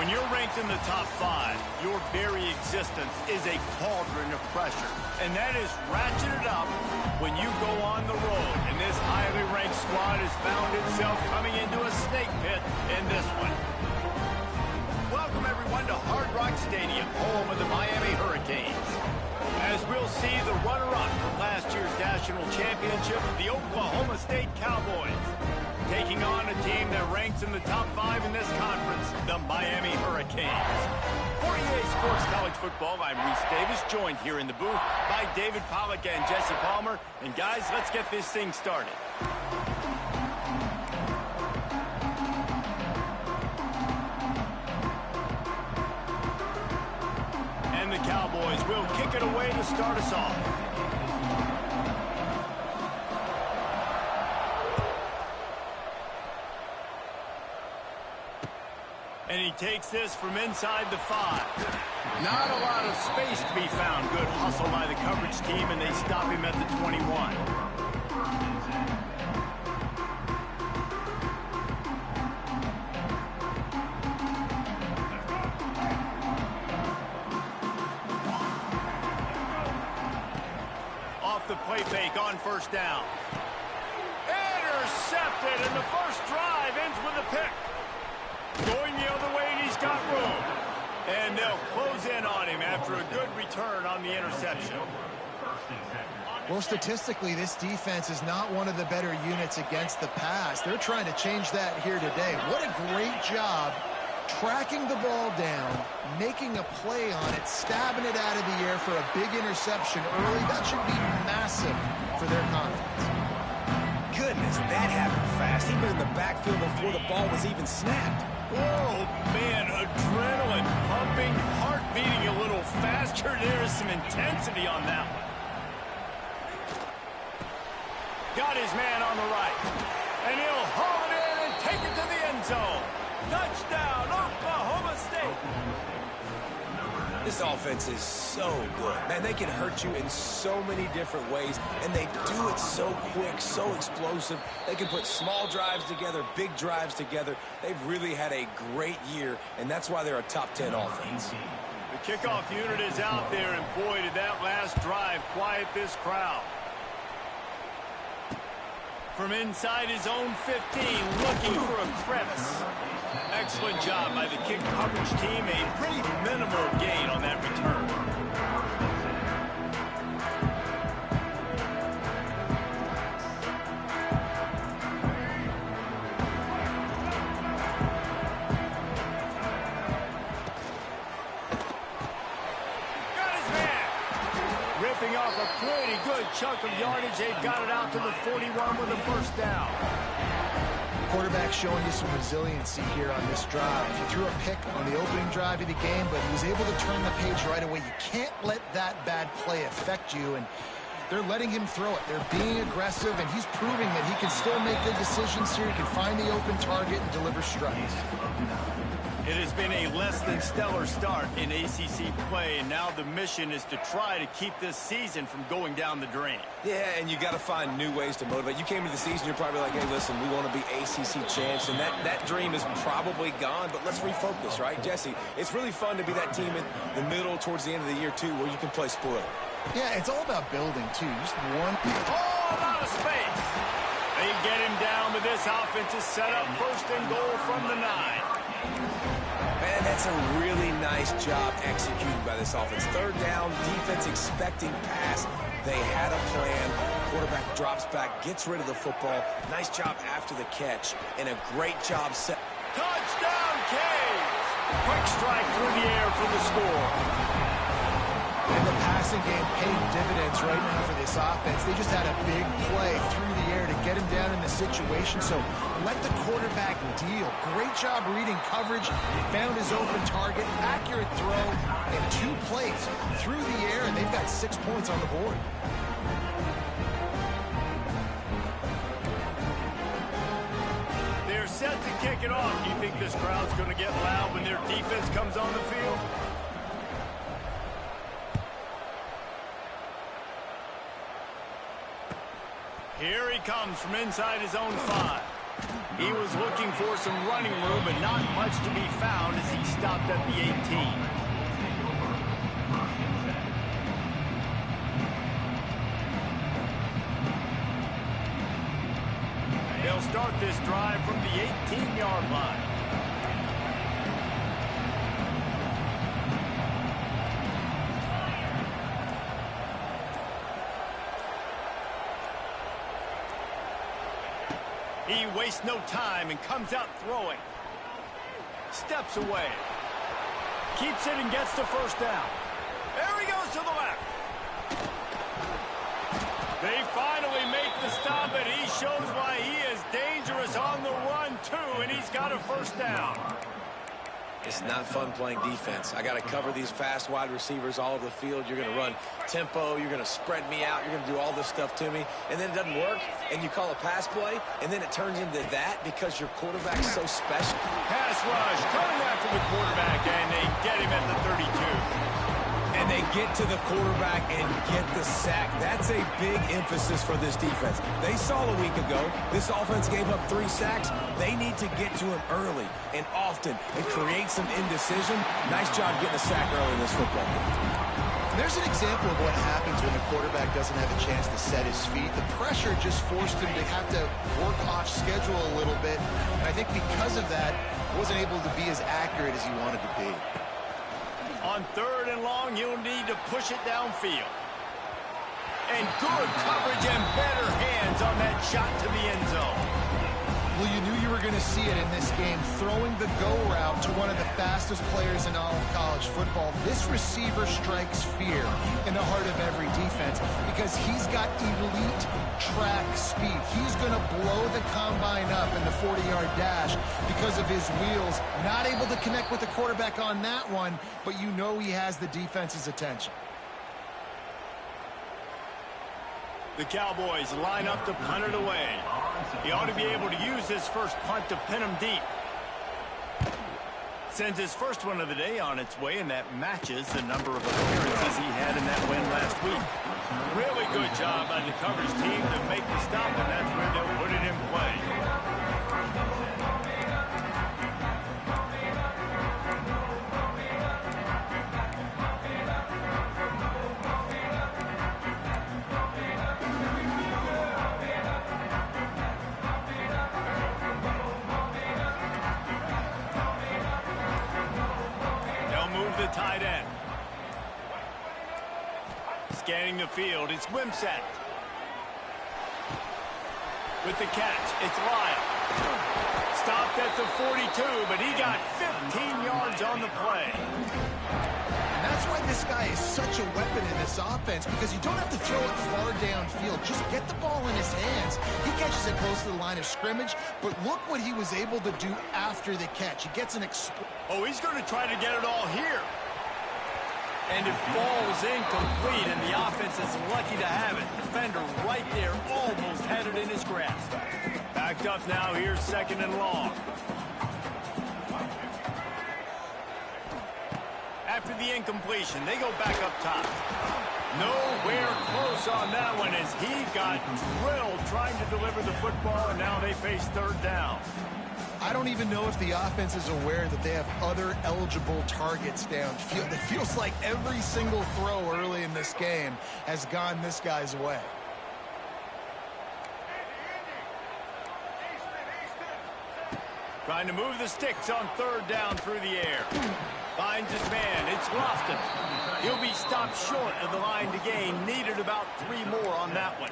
When you're ranked in the top 5, your very existence is a cauldron of pressure. And that is ratcheted up when you go on the road. And this highly ranked squad has found itself coming into a snake pit in this one. Welcome, everyone, to Hard Rock Stadium, home of the Miami Hurricanes. As we'll see the runner-up from last year's national championship, the Oklahoma State Cowboys, taking on a team that ranks in the top 5 in this conference, the Miami Hurricanes. For EA Sports College Football, I'm Reese Davis, joined here in the booth by David Pollack and Jesse Palmer. And guys, let's get this thing started. And the Cowboys will kick it away to start us off. And he takes this from inside the 5. Not a lot of space to be found. Good hustle by the coverage team, and they stop him at the 21. Off the play fake on first down. Intercepted, and the first drive ends with a pick. Going the other way, and he's got room. And they'll close in on him after a good return on the interception. Well, statistically, this defense is not one of the better units against the pass. They're trying to change that here today. What a great job tracking the ball down, making a play on it, stabbing it out of the air for a big interception early. That should be massive for their confidence. Goodness, that happened fast. He was in the backfield before the ball was even snapped. Oh, man, adrenaline pumping, heart beating a little faster. There is some intensity on that one. Got his man on the right. And he'll haul it in and take it to the end zone. Touchdown, Oklahoma State. This offense is so good. Man, they can hurt you in so many different ways, and they do it so quick, so explosive. They can put small drives together, big drives together. They've really had a great year, and that's why they're a top 10 offense. The kickoff unit is out there, and boy, did that last drive quiet this crowd. From inside his own 15, looking for a crevice. Excellent job by the kick coverage team. A pretty minimal gain on that return. Got his man. Ripping off a pretty good chunk of yardage. They've got it out to the 41 with a first down. Quarterback showing you some resiliency here on this drive. He threw a pick on the opening drive of the game, but he was able to turn the page right away. You can't let that bad play affect you, and they're letting him throw it. They're being aggressive, and he's proving that he can still make good decisions here. He can find the open target and deliver strikes. It has been a less than stellar start in ACC play, and now the mission is to try to keep this season from going down the drain. Yeah, and you got to find new ways to motivate. You came to the season, you're probably like, hey, listen, we want to be ACC champs, and that dream is probably gone, but let's refocus, right? Jesse, it's really fun to be that team in the middle towards the end of the year, too, where you can play spoiler. Yeah, it's all about building, too. Just one. All out of space. They get him down, but this offense is set up first and goal from the 9. Man, that's a really nice job executed by this offense. Third down, defense expecting pass. They had a plan. Quarterback drops back, gets rid of the football. Nice job after the catch, and a great job set. Touchdown, Canes! Quick strike through the air for the score. And the passing game paid dividends right now for this offense. They just had a big play through the air to get him down in the situation. So let the quarterback deal. Great job reading coverage. Found his open target. Accurate throw. And 2 plays through the air, and they've got 6 points on the board. They're set to kick it off. Do you think this crowd's going to get loud when their defense comes on the field? Here he comes from inside his own 5. He was looking for some running room, but not much to be found as he stopped at the 18. They'll start this drive from the 18-yard line. He wastes no time and comes out throwing. Steps away. Keeps it and gets the first down. There he goes to the left. They finally make the stop, and he shows why he is dangerous on the run, too, and he's got a first down. It's not fun playing defense. I got to cover these fast wide receivers all over the field. You're going to run tempo. You're going to spread me out. You're going to do all this stuff to me. And then it doesn't work, and you call a pass play, and then it turns into that because your quarterback's so special. Pass rush, coming after the quarterback, and they get him at the 32. And they get to the quarterback and get the sack. That's a big emphasis for this defense. They saw a week ago this offense gave up 3 sacks. They need to get to him early and often and create some indecision. Nice job getting a sack early in this football game. There's an example of what happens when the quarterback doesn't have a chance to set his feet. The pressure just forced him to have to work off schedule a little bit. And I think because of that, wasn't able to be as accurate as he wanted to be. On 3rd and long, he'll need to push it downfield. And good coverage and better hands on that shot to the end zone. Well, you knew you were going to see it in this game, throwing the go route to one of the fastest players in all of college football. This receiver strikes fear in the heart of every defense because he's got elite track speed. He's going to blow the combine up in the 40-yard dash because of his wheels. Not able to connect with the quarterback on that one, but you know he has the defense's attention. The Cowboys line up to punt it away. He ought to be able to use his first punt to pin him deep. Sends his first one of the day on its way, and that matches the number of appearances he had in that win last week. Really good job by the coverage team to make the stop, and that's where they'll put it in play. Tight end. Scanning the field, it's Ncaa. With the catch, it's Lyle. Stopped at the 42, but he got 15 yards on the play. And that's why this guy is such a weapon in this offense, because you don't have to throw it far downfield. Just get the ball in his hands. He catches it close to the line of scrimmage, but look what he was able to do after the catch. He gets an Oh, he's going to try to get it all here. And it falls incomplete, and the offense is lucky to have it. Defender right there, almost had it in his grasp. Backed up now, here's 2nd and long. After the incompletion, they go back up top. Nowhere close on that one as he got drilled trying to deliver the football, and now they face 3rd down. I don't even know if the offense is aware that they have other eligible targets downfield. It feels like every single throw early in this game has gone this guy's way. Trying to move the sticks on 3rd down through the air. Finds his man. It's Lofton. He'll be stopped short of the line to gain. Needed about 3 more on that one.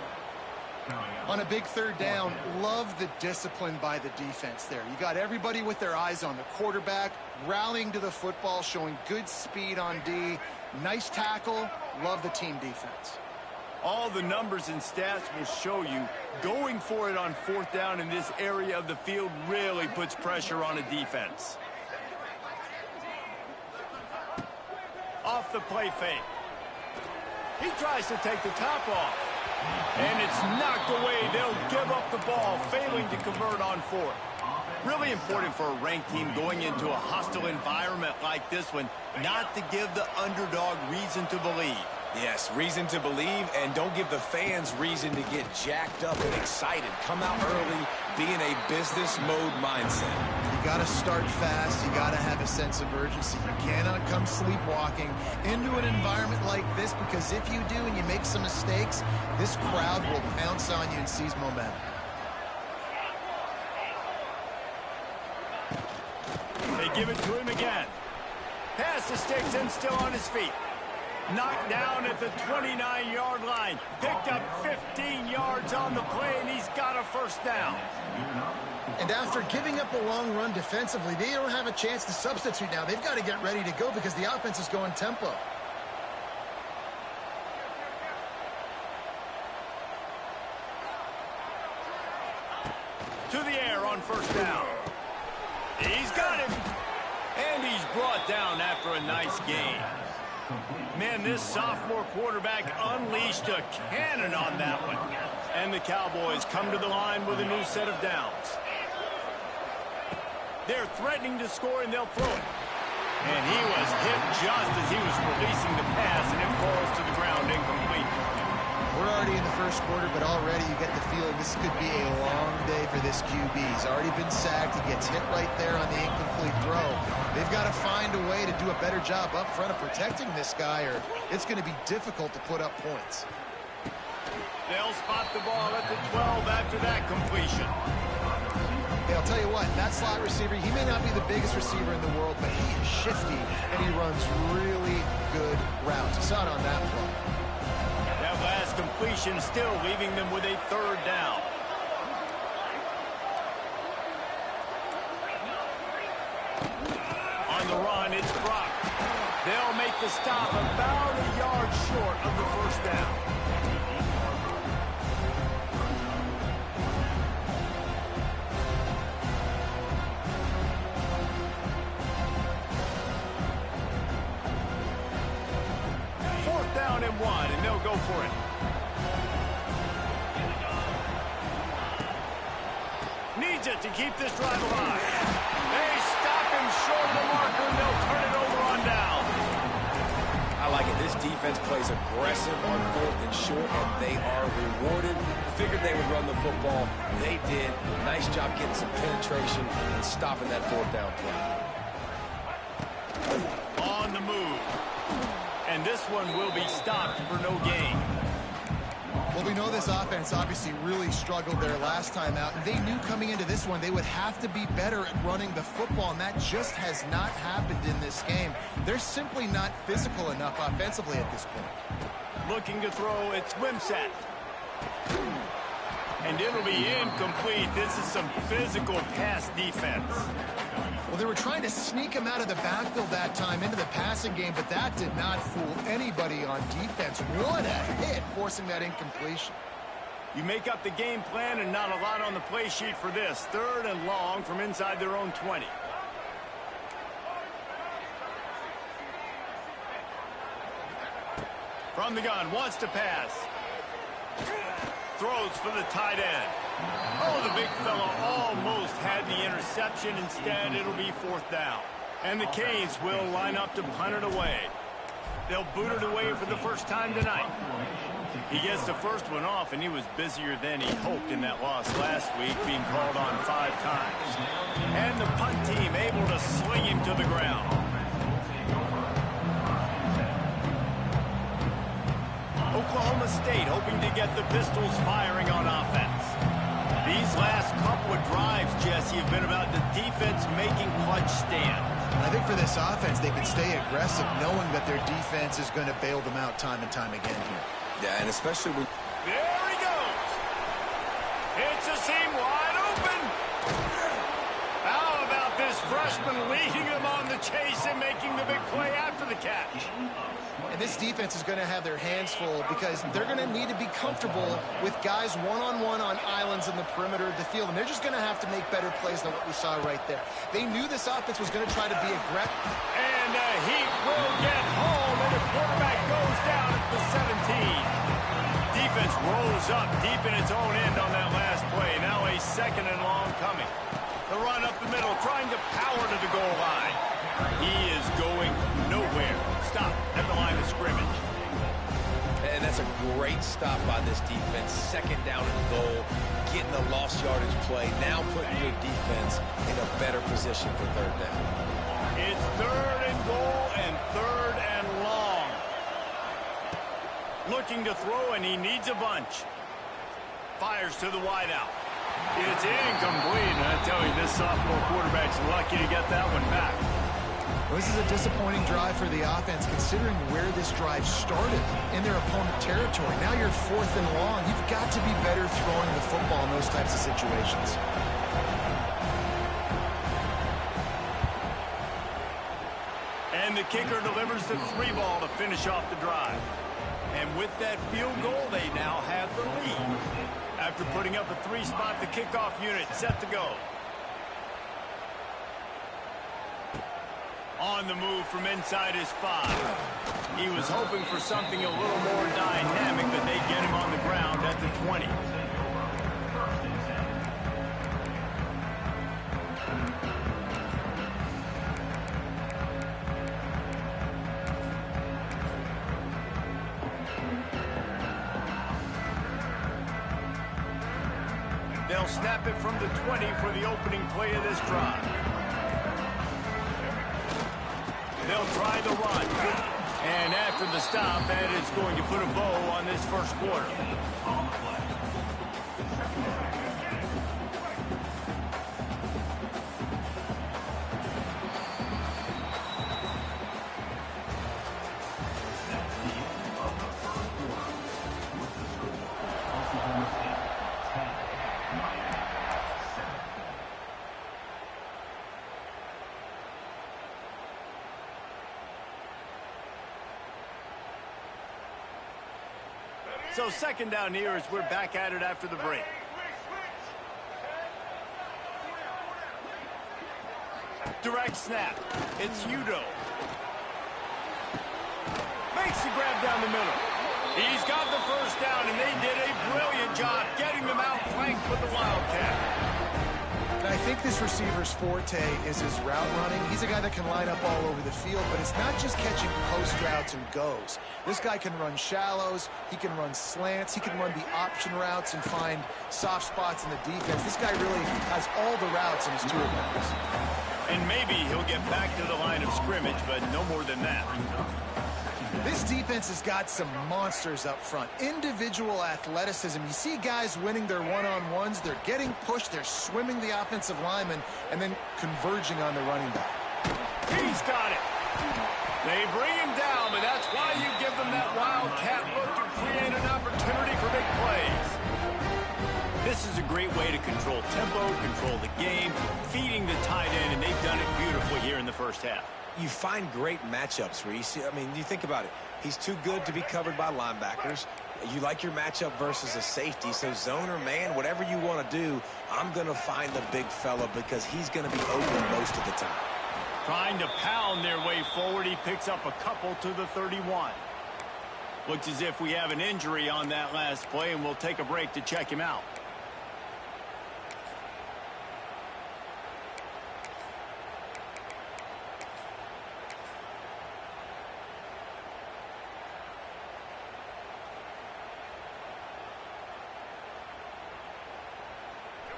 On a big 3rd down, love the discipline by the defense there. You got everybody with their eyes on the quarterback, rallying to the football, showing good speed on D. Nice tackle. Love the team defense. All the numbers and stats will show you going for it on 4th down in this area of the field really puts pressure on a defense. Off the play fake. He tries to take the top off. And it's knocked away. They'll give up the ball, failing to convert on 4th. Really important for a ranked team going into a hostile environment like this one, not to give the underdog reason to believe. Yes, reason to believe, and don't give the fans reason to get jacked up and excited. Come out early, be in a business mode mindset. You got to start fast. You got to have a sense of urgency. You cannot come sleepwalking into an environment like this, because if you do and you make some mistakes, this crowd will pounce on you and seize momentum. They give it to him again. Pass the sticks and still on his feet. Knocked down at the 29-yard line. Picked up 15 yards on the play, and he's got a first down. And after giving up a long run defensively, they don't have a chance to substitute now. They've got to get ready to go because the offense is going tempo. To the air on first down. He's got him. And he's brought down after a nice gain. Man, this sophomore quarterback unleashed a cannon on that one. And the Cowboys come to the line with a new set of downs. They're threatening to score, and they'll throw it. And he was hit just as he was releasing the pass, and it falls to the ground incomplete. We're already in the first quarter, but already you get the feeling this could be a long day for this QB. He's already been sacked. He gets hit right there on the incomplete throw. They've got to find a way to do a better job up front of protecting this guy, or it's going to be difficult to put up points. They'll spot the ball at the 12 after that completion. Hey, I'll tell you what, that slot receiver, he may not be the biggest receiver in the world, but he is shifty, and he runs really good routes. You saw it on that play. That last completion still leaving them with a third down. On the run, it's Brock. They'll make the stop about a yard short of the first down. Fourth down and 1, and they'll go for it. Needs it to keep this drive alive. They stop him short of the marker, and they'll turn it over on down. I like it. This defense plays aggressive on 4th and short, and they are rewarded. Figured they would run the football. They did. Nice job getting some penetration and stopping that 4th down play. On the move. And this one will be stopped for no gain. Well, we know this offense obviously really struggled there last time out, and they knew coming into this one they would have to be better at running the football, and that just has not happened in this game. They're simply not physical enough offensively at this point. Looking to throw, it's Ncaa. And it'll be incomplete. This is some physical pass defense. Well, they were trying to sneak him out of the backfield that time into the passing game, but that did not fool anybody on defense. What a hit, forcing that incompletion. You make up the game plan and not a lot on the play sheet for this. 3rd and long from inside their own 20. From the gun, wants to pass. Throws for the tight end. Oh, the big fella almost had the interception. Instead, it'll be 4th down. And the Canes will line up to punt it away. They'll boot it away for the first time tonight. He gets the first one off, and he was busier than he hoped in that loss last week, being called on 5 times. And the punt team able to sling him to the ground. Oklahoma State hoping to get the Pistols firing on offense. These last couple of drives, Jesse, have been about the defense making clutch stands. I think for this offense, they can stay aggressive knowing that their defense is going to bail them out time and time again here. Yeah, and especially when... There he goes. It's a seam wide open. How about this freshman leading them on the chase and making the big play after the catch? And this defense is going to have their hands full because they're going to need to be comfortable with guys one-on-one on islands in the perimeter of the field. And they're just going to have to make better plays than what we saw right there. They knew this offense was going to try to be aggressive. And he will get home, and the quarterback goes down at the 17. Defense rolls up deep in its own end on that last play. Now a 2nd and long coming. The run up the middle, trying to power to the goal line. He is going nowhere. Stop at the line of scrimmage. That's a great stop by this defense. Second down and goal, getting a lost yardage play, now putting your defense in a better position for third down. It's third and goal and third and long. Looking to throw, and he needs a bunch. Fires to the wideout. It's incomplete, and I tell you, this sophomore quarterback's lucky to get that one back. Well, this is a disappointing drive for the offense, considering where this drive started, in their opponent territory. Now you're fourth and long. You've got to be better throwing the football in those types of situations. And the kicker delivers the 3-ball to finish off the drive. And with that field goal, they now have the lead. After putting up a 3-spot, the kickoff unit set to go. On the move from inside his 5. He was hoping for something a little more dynamic, but they get him on the ground at the 20. They'll snap it from the 20 for the opening play of this drive. They'll try the run. And after the stop, that is going to put a bow on this first quarter. So second down here as we're back at it after the break. Direct snap. It's Udo. Makes the grab down the middle. He's got the first down, and they did a brilliant job getting them out flanked with the Wildcat. I think this receiver's forte is his route running. He's a guy that can line up all over the field, but it's not just catching post routes and goes. This guy can run shallows, he can run slants, he can run the option routes and find soft spots in the defense. This guy really has all the routes in his toolbox. And maybe he'll get back to the line of scrimmage, but no more than that. This defense has got some monsters up front. Individual athleticism. You see guys winning their one-on-ones. They're getting pushed. They're swimming the offensive lineman and then converging on the running back. He's got it. They bring him down, but that's why you give them that wildcat look to create an opportunity for big plays. This is a great way to control tempo, control the game, feeding the tight end, and they've done it beautifully here in the first half. You find great matchups where you see, I mean, you think about it. He's too good to be covered by linebackers. You like your matchup versus a safety, so zone or man, whatever you want to do, I'm going to find the big fella because he's going to be open most of the time. Trying to pound their way forward, he picks up a couple to the 31. Looks as if we have an injury on that last play, and we'll take a break to check him out.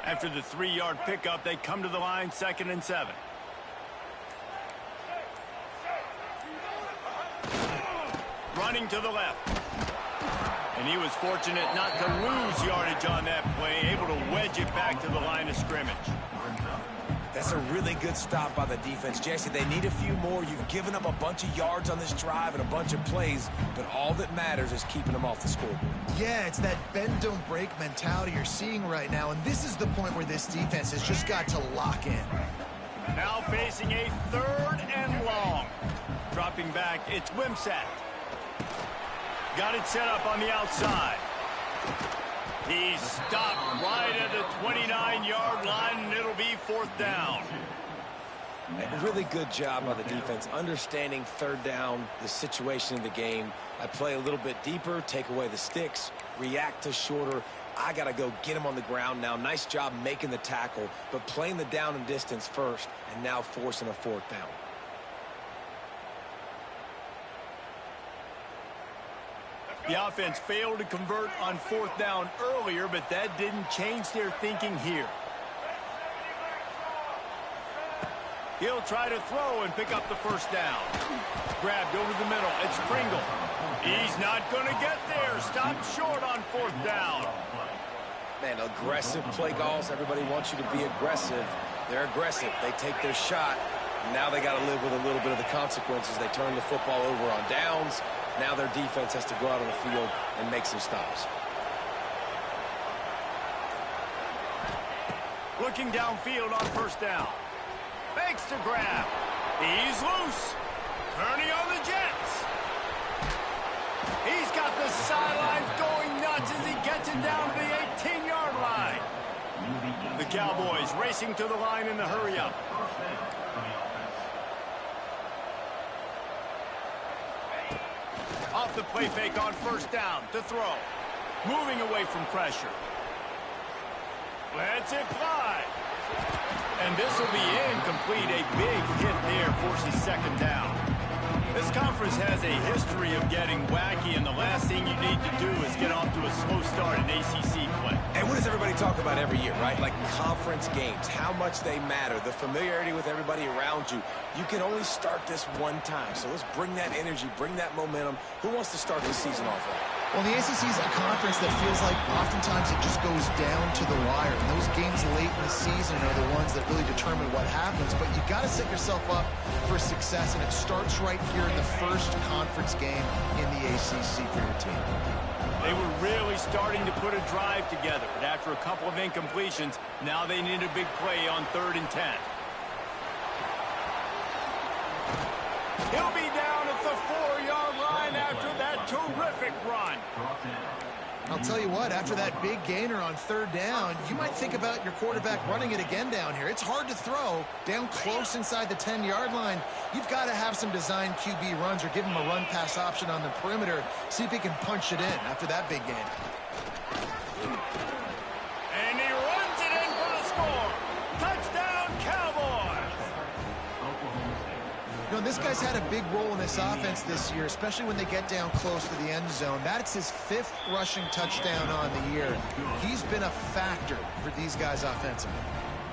After the 3-yard pickup, they come to the line, 2nd and 7. Running to the left. And he was fortunate not to lose yardage on that play, able to wedge it back to the line of scrimmage. That's a really good stop by the defense. Jesse, they need a few more. You've given up a bunch of yards on this drive and a bunch of plays, but all that matters is keeping them off the scoreboard. Yeah, it's that bend, don't break mentality you're seeing right now, and this is the point where this defense has just got to lock in. Now facing a 3rd and long. Dropping back, it's Ncaa. Got it set up on the outside. He's stopped right at the 29-yard line, and it'll be 4th down. A really good job by the defense, understanding 3rd down, the situation of the game. I play a little bit deeper, take away the sticks, react to shorter. I got to go get him on the ground now. Nice job making the tackle, but playing the down and distance first, and now forcing a 4th down. The offense failed to convert on 4th down earlier, but that didn't change their thinking here. He'll try to throw and pick up the 1st down. Grabbed over the middle. It's Pringle. He's not going to get there. Stopped short on 4th down. Man, aggressive play calls. Everybody wants you to be aggressive. They're aggressive. They take their shot. Now they got to live with a little bit of the consequences. They turn the football over on downs. Now their defense has to go out on the field and make some stops. Looking downfield on 1st down. Fakes to grab. He's loose. Turning on the Jets. He's got the sidelines going nuts as he gets it down to the 18-yard line. The Cowboys racing to the line in the hurry-up. Off the play fake on 1st down to throw. Moving away from pressure. Lets it fly. And this will be incomplete. A big hit there forces 2nd down. This conference has a history of getting wacky, and the last thing you need to do is get off to a slow start in ACC play. And what does everybody talk about every year, right? Like conference games, how much they matter, the familiarity with everybody around you. You can only start this one time, so let's bring that energy, bring that momentum. Who wants to start the season off right? Well, the ACC is a conference that feels like oftentimes it just goes down to the wire. And those games late in the season are the ones that really determine what happens. But you got to set yourself up for success, and it starts right here in the first conference game in the ACC for your team. They were really starting to put a drive together, but after a couple of incompletions, now they need a big play on 3rd and 10. He'll be down at the 4-yard line after that terrific run. I'll tell you what, after that big gainer on 3rd down, you might think about your quarterback running it again down here. It's hard to throw down close inside the 10-yard line. You've got to have some designed QB runs or give him a run-pass option on the perimeter. See if he can punch it in after that big gain. And he runs it in for the score. Touchdown, Cowboys! You know, this guy's had a big role in this offense this year, especially when they get down close to the end zone. That's his 5th rushing touchdown on the year. He's been a factor for these guys offensively.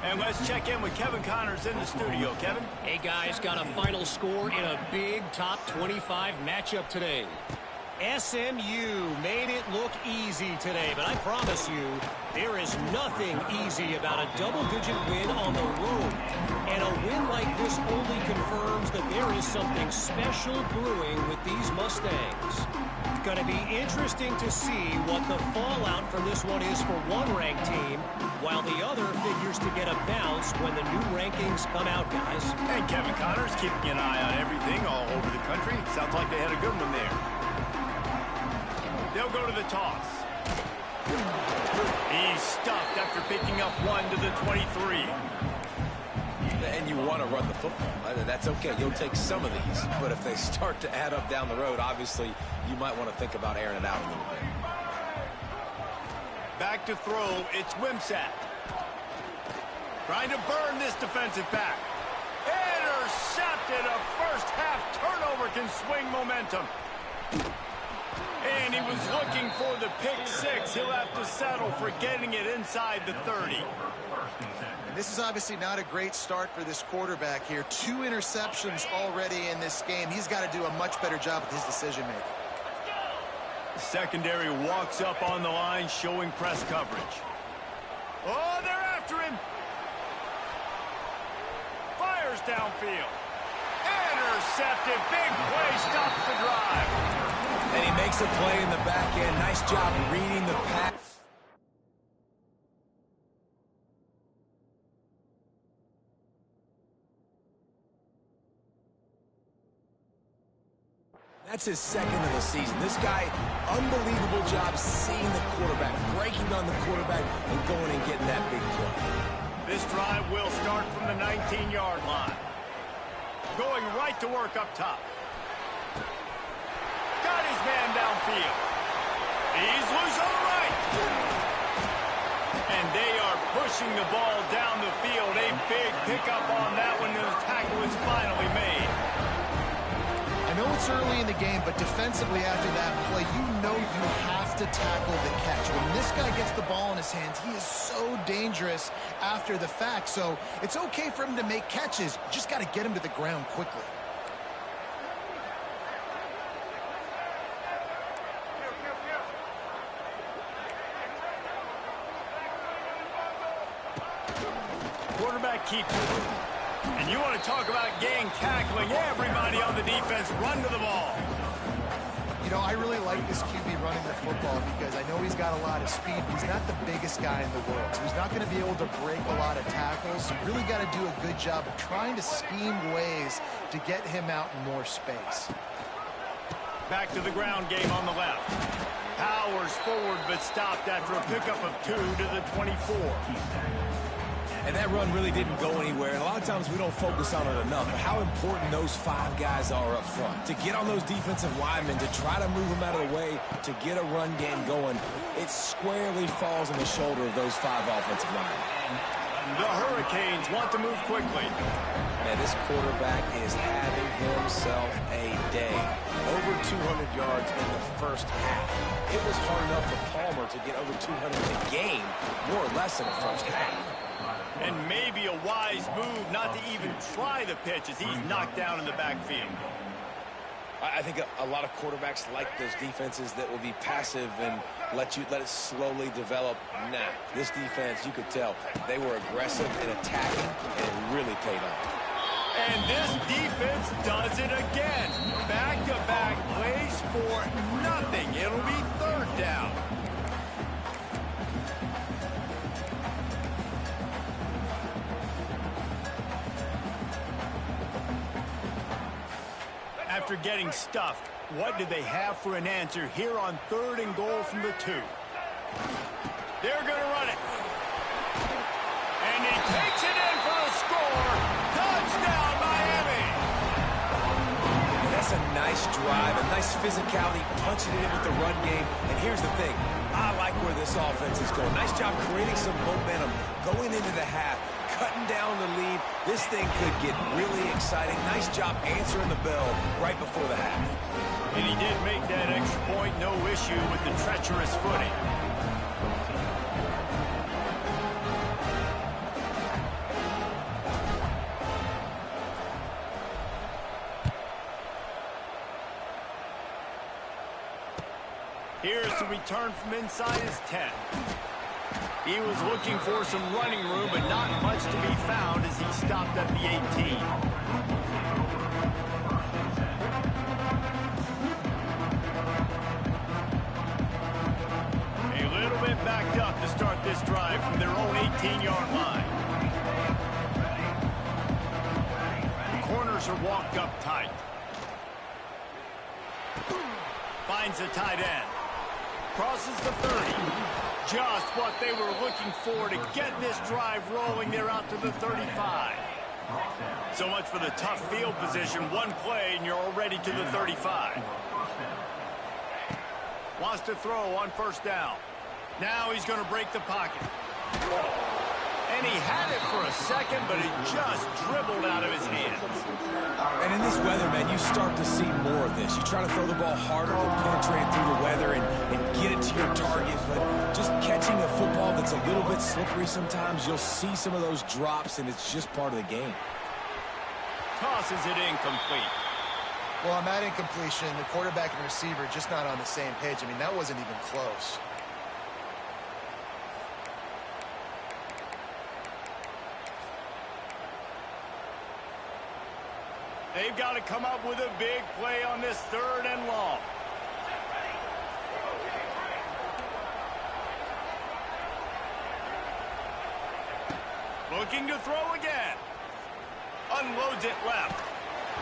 And let's check in with Kevin Connors in the studio. Kevin? Hey, guys, got a final score in a big top 25 matchup today. SMU made it look easy today, but I promise you, there is nothing easy about a double-digit win on the road. And a win like this only confirms that there is something special brewing with these Mustangs. It's going to be interesting to see what the fallout from this one is for one ranked team, while the other figures to get a bounce when the new rankings come out, guys. And Kevin Connors keeping an eye on everything all over the country. Sounds like they had a good one there. They'll go to the toss. He's stuffed after picking up 1 to the 23. And you want to run the football. That's okay. You'll take some of these. But if they start to add up down the road, obviously, you might want to think about airing it out a little bit. Back to throw. It's Ncaa. Trying to burn this defensive back. Intercepted. A first-half turnover can swing momentum. And he was looking for the pick 6. He'll have to settle for getting it inside the 30. And this is obviously not a great start for this quarterback here. 2 interceptions already in this game. He's got to do a much better job with his decision-making. The secondary walks up on the line, showing press coverage. Oh, they're after him. Fires downfield. Intercepted. Big play stops the drive. And he makes a play in the back end. Nice job reading the pass. That's his 2nd of the season. This guy, unbelievable job seeing the quarterback, breaking on the quarterback, and going and getting that big play. This drive will start from the 19-yard line. Going right to work up top. Got his man downfield. He's loose on the right. And they are pushing the ball down the field. A big pickup on that one. The tackle is finally made. I know it's early in the game, but defensively after that play, you know you have to tackle the catch. When this guy gets the ball in his hands, he is so dangerous after the fact. So it's okay for him to make catches. You just got to get him to the ground quickly. Quarterback keeps it. And you want to talk about gang tackling. Everybody on the defense run to the ball. You know, I really like this QB running the football because I know he's got a lot of speed. He's not the biggest guy in the world, so he's not going to be able to break a lot of tackles. You really got to do a good job of trying to scheme ways to get him out in more space. Back to the ground game on the left. Powers forward, but stopped after a pickup of 2 to the 24. And that run really didn't go anywhere. And a lot of times we don't focus on it enough. But how important those 5 guys are up front. To get on those defensive linemen, to try to move them out of the way, to get a run game going, it squarely falls on the shoulder of those 5 offensive linemen. The Hurricanes want to move quickly. Man, this quarterback is having himself a day. Over 200 yards in the first half. It was hard enough for Palmer to get over 200 a game, more or less in the first half. And maybe a wise move not to even try the pitch as he's knocked down in the backfield. I think a lot of quarterbacks like those defenses that will be passive and let it slowly develop. Nah, this defense, you could tell, they were aggressive and attacking, and it really paid off. And this defense does it again. Back-to-back plays for nothing. It'll be 3rd down. After getting stuffed, what do they have for an answer here on 3rd and goal from the 2? They're going to run it. And he takes it in for a score. Touchdown, Miami. And that's a nice drive, a nice physicality, punching it in with the run game. And here's the thing. I like where this offense is going. Nice job creating some momentum going into the half. Cutting down the lead. This thing could get really exciting. Nice job answering the bell right before the half. And he did make that extra point, no issue with the treacherous footing. Here's the return from inside his 10. He was looking for some running room, but not much to be found as he stopped at the 18. A little bit backed up to start this drive from their own 18-yard line. The corners are walked up tight. Finds the tight end. Crosses the 30. Just what they were looking for to get this drive rolling. They're out to the 35. So much for the tough field position. One play and you're already to the 35. Wants to throw on 1st down. Now he's going to break the pocket. And he had it for a second, but it just dribbled out of his hands. And in this weather, man, you start to see more of this. You try to throw the ball harder than penetrate through the weather and get it to your target. But just catching a football that's a little bit slippery sometimes, you'll see some of those drops, and it's just part of the game. Tosses it incomplete. Well, on that incompletion, the quarterback and receiver just not on the same page. I mean, that wasn't even close. They've got to come up with a big play on this 3rd and long. Looking to throw again. Unloads it left.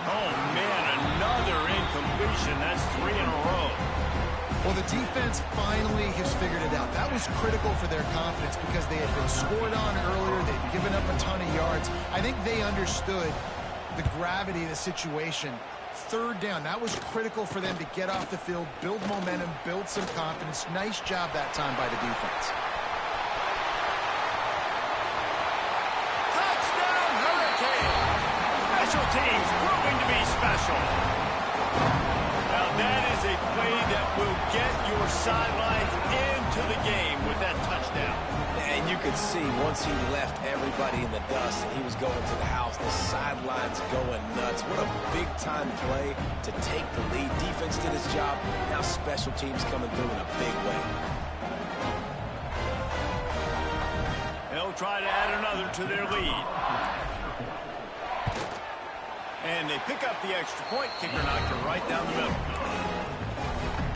Oh, man, another incompletion. That's 3 in a row. Well, the defense finally has figured it out. That was critical for their confidence because they had been scored on earlier. They'd given up a ton of yards. I think they understood the gravity of the situation. 3rd down, that was critical for them to get off the field, build momentum, build some confidence. Nice job that time by the defense. Touchdown, Hurricane! Special teams proving to be special. is a play that will get your sidelines into the game with that touchdown. And you could see once he left everybody in the dust and he was going to the house, the sidelines going nuts. What a big-time play to take the lead. Defense did his job. Now special teams coming through in a big way. They'll try to add another to their lead. And they pick up the extra point. Kicker knocked it right down the middle.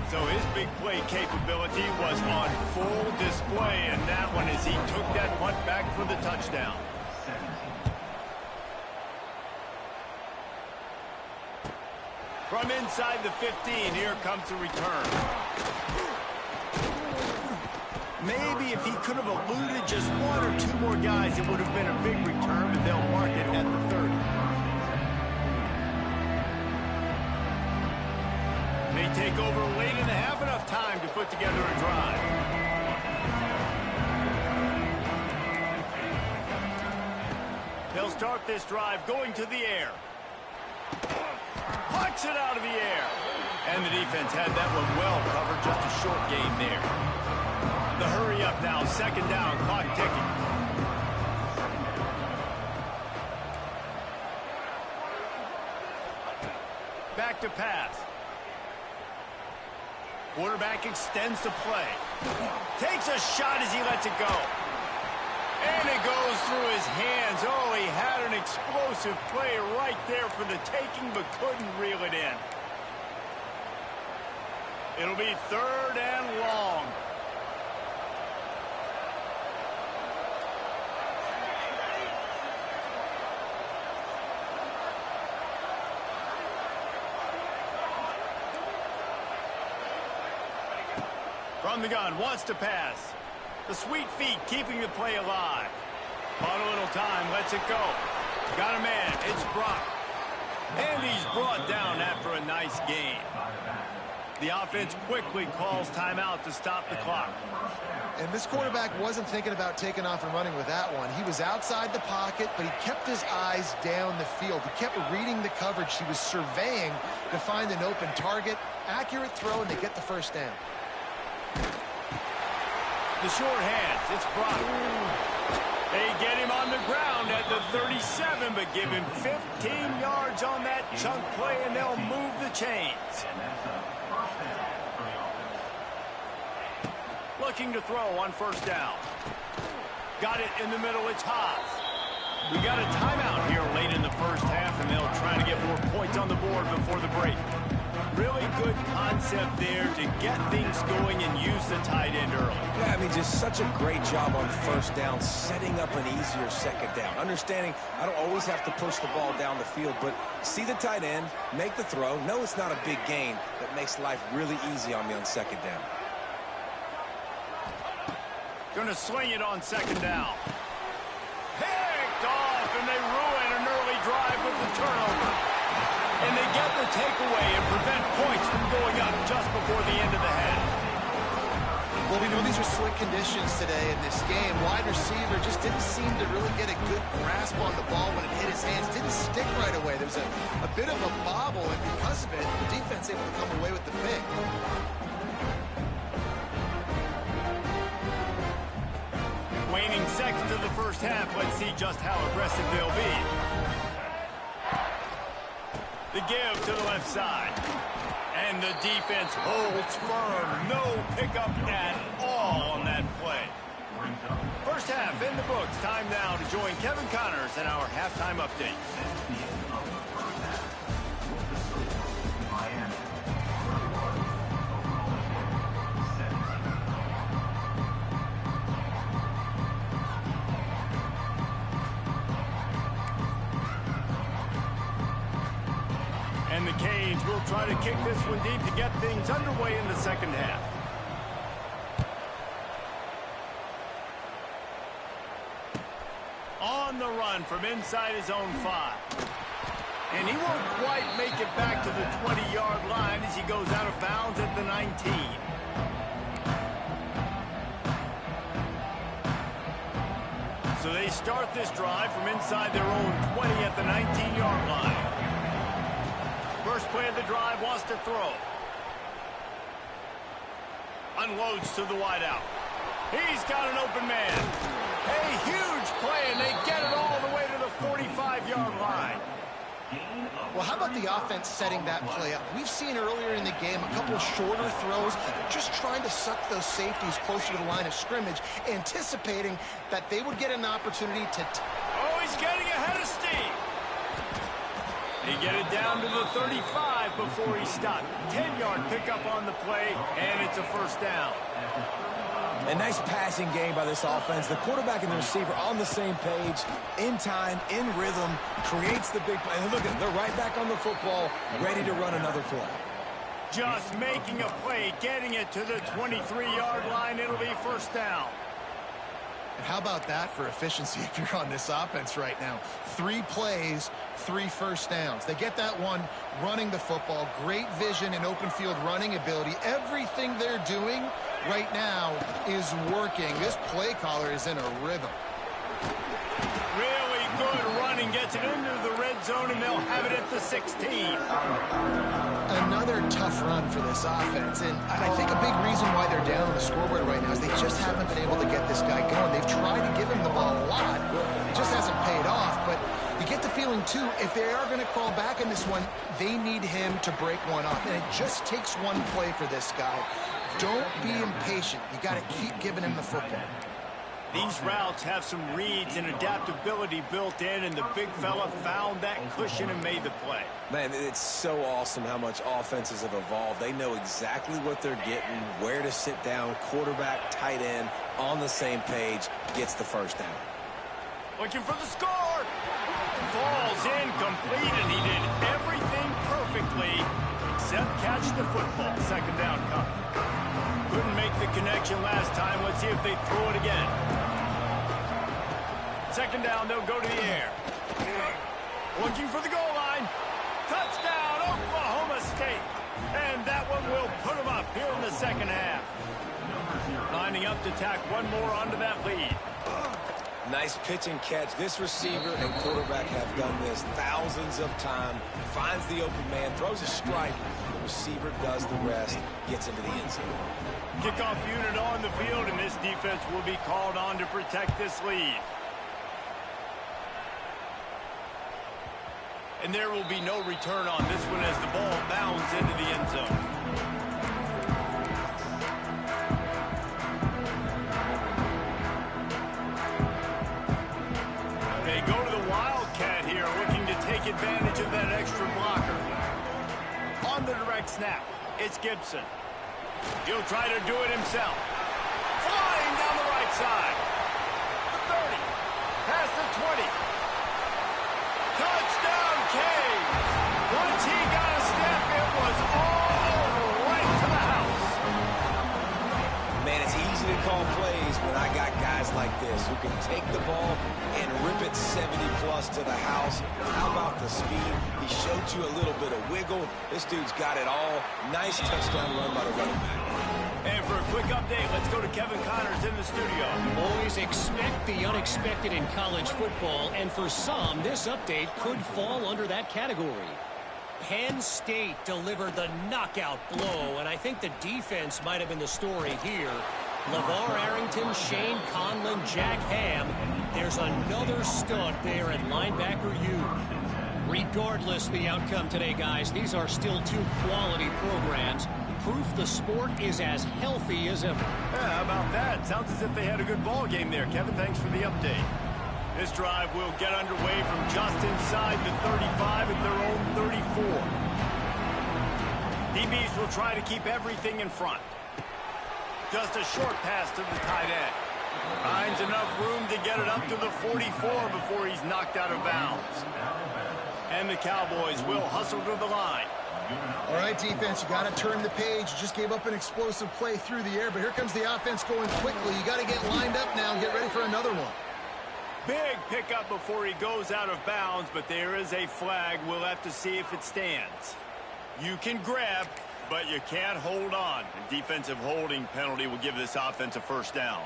So his big play capability was on full display in that one as he took that punt back for the touchdown. From inside the 15, here comes the return. Maybe if he could have eluded just one or two more guys, it would have been a big return, but they'll mark it at the 30. They take over late in the half, enough time to put together a drive. They'll start this drive going to the air. Pucks it out of the air. And the defense had that one well covered, just a short game there. The hurry up now, second down, clock ticking. Back to pass. Quarterback extends the play. Takes a shot as he lets it go. And it goes through his hands. Oh, he had an explosive play right there for the taking, but couldn't reel it in. It'll be third and long. From the gun, wants to pass. The sweet feet keeping the play alive. Bought a little time, lets it go. Got a man, it's Brock. And he's brought down after a nice gain. The offense quickly calls timeout to stop the clock. And this quarterback wasn't thinking about taking off and running with that one. He was outside the pocket, but he kept his eyes down the field. He kept reading the coverage. He was surveying to find an open target. Accurate throw, and they get the first down. The short hands, it's Brock. They get him on the ground at the 37, but give him 15 yards on that chunk play, and they'll move the chains. Looking to throw on first down. Got it in the middle, it's Haas. We got a timeout here late in the first half, and they'll try to get more points on the board before the break. Really good concept there to get things going and use the tight end early. Yeah, I mean, just such a great job on first down, setting up an easier second down. Understanding I don't always have to push the ball down the field, but see the tight end, make the throw. No, it's not a big gain. That makes life really easy on me on second down. Gonna swing it on second down. Picked off, and they ruin an early drive with the turnover. And they get the takeaway and prevent points from going up just before the end of the half. Well, we know these are slick conditions today in this game. Wide receiver just didn't seem to really get a good grasp on the ball when it hit his hands. Didn't stick right away. There was a bit of a bobble, and because of it, the defense able to come away with the pick. Waning seconds of the first half. Let's see just how aggressive they'll be. The give to the left side. And the defense holds firm. No pickup at all on that play. First half in the books. Time now to join Kevin Connors in our halftime update. And the Canes will try to kick this one deep to get things underway in the second half. On the run from inside his own 5. And he won't quite make it back to the 20-yard line as he goes out of bounds at the 19. So they start this drive from inside their own 20 at the 19-yard line. First play of the drive, wants to throw. Unloads to the wideout. He's got an open man. A huge play, and they get it all the way to the 45-yard line. Well, how about the offense setting that play up? We've seen earlier in the game a couple of shorter throws, just trying to suck those safeties closer to the line of scrimmage, anticipating that they would get an opportunity to... Oh, he's getting ahead of steam. They get it down to the 35 before he stopped. 10-yard pickup on the play, and it's a first down. A nice passing game by this offense. The quarterback and the receiver on the same page, in time, in rhythm, creates the big play. And look at them, they're right back on the football, ready to run another play. Just making a play, getting it to the 23-yard line. It'll be first down. And how about that for efficiency if you're on this offense right now? 3 plays, 3 first downs. They get that one running the football, great vision and open field running ability. Everything they're doing right now is working. This play caller is in a rhythm. Really good running, gets it into the red zone, and they'll have it at the 16. Another tough run for this offense, and I think a big reason why they're down on the scoreboard right now is they just haven't been able to get this guy going. They've tried to give him the ball a lot. It just hasn't paid off, but you get the feeling, too, if they are going to crawl back in this one, they need him to break one off, and it just takes one play for this guy. Don't be impatient. You got to keep giving him the football. These routes have some reads and adaptability built in, and the big fella found that cushion and made the play. Man, it's so awesome how much offenses have evolved. They know exactly what they're getting, where to sit down, quarterback, tight end, on the same page, gets the first down. Looking for the score. Falls incomplete, and he did everything perfectly except catch the football. Second down coming. Couldn't make the connection last time. Let's see if they throw it again. Second down, they'll go to the air. Looking for the goal line. Touchdown, Oklahoma State. And that one will put them up here in the second half. Lining up to tack one more onto that lead. Nice pitch and catch. This receiver and quarterback have done this thousands of times. Finds the open man, throws a strike. The receiver does the rest, gets into the end zone. Kickoff unit on the field, and this defense will be called on to protect this lead. And there will be no return on this one as the ball bounds into the end zone. They go to the Wildcat here, looking to take advantage of that extra blocker. On the direct snap, it's Gibson. He'll try to do it himself. Flying down the right side. The 30. Past the 20. Touchdown, Cade. Once he got a step, it was all over, right to the house. Man, it's easy to call plays when I got guys like this who can take the ball and rip it 70-plus to the house. How about the speed? He showed you a little bit of wiggle. This dude's got it all. Nice touchdown run by the running back. And for a quick update, let's go to Kevin Connors in the studio. Always expect the unexpected in college football, and for some, this update could fall under that category. Penn State delivered the knockout blow, and I think the defense might have been the story here. LeVar Arrington, Shane Conlon, Jack Ham. There's another stud there at linebacker U. Regardless the outcome today, guys, these are still 2 quality programs. Proof the sport is as healthy as ever. Yeah, how about that? Sounds as if they had a good ball game there. Kevin, thanks for the update. This drive will get underway from just inside the 35 at their own 34. DBs will try to keep everything in front. Just a short pass to the tight end. Finds enough room to get it up to the 44 before he's knocked out of bounds. And the Cowboys will hustle to the line. All right, defense, you got to turn the page. You just gave up an explosive play through the air, but here comes the offense going quickly. You got to get lined up now and get ready for another one. Big pickup before he goes out of bounds, but there is a flag. We'll have to see if it stands. You can grab, but you can't hold on. A defensive holding penalty will give this offense a first down.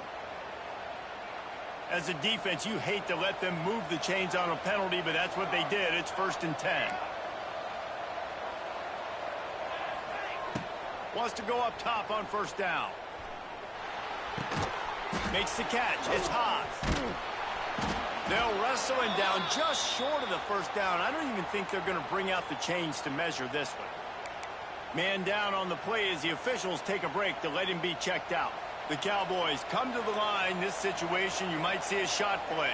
As a defense, you hate to let them move the chains on a penalty, but that's what they did. It's 1st and 10. Wants to go up top on first down. Makes the catch. It's Haas. They'll wrestle him down just short of the first down. I don't even think they're going to bring out the chains to measure this one. Man down on the play as the officials take a break to let him be checked out. The Cowboys come to the line. This situation, you might see a shot play.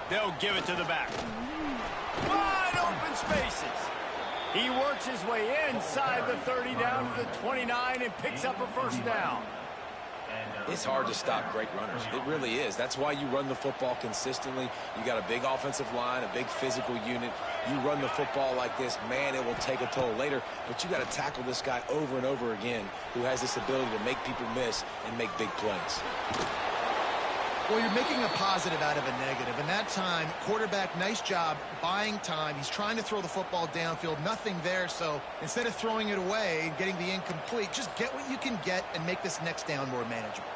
They'll give it to the back. Wide open spaces. He works his way inside the 30 down to the 29 and picks up a first down. It's hard to stop great runners. It really is. That's why you run the football consistently. You got a big offensive line, a big physical unit. You run the football like this, man, it will take a toll later. But you got to tackle this guy over and over again who has this ability to make people miss and make big plays. Well, you're making a positive out of a negative. And that time, quarterback, nice job buying time. He's trying to throw the football downfield. Nothing there. So instead of throwing it away and getting the incomplete, just get what you can get and make this next down more manageable.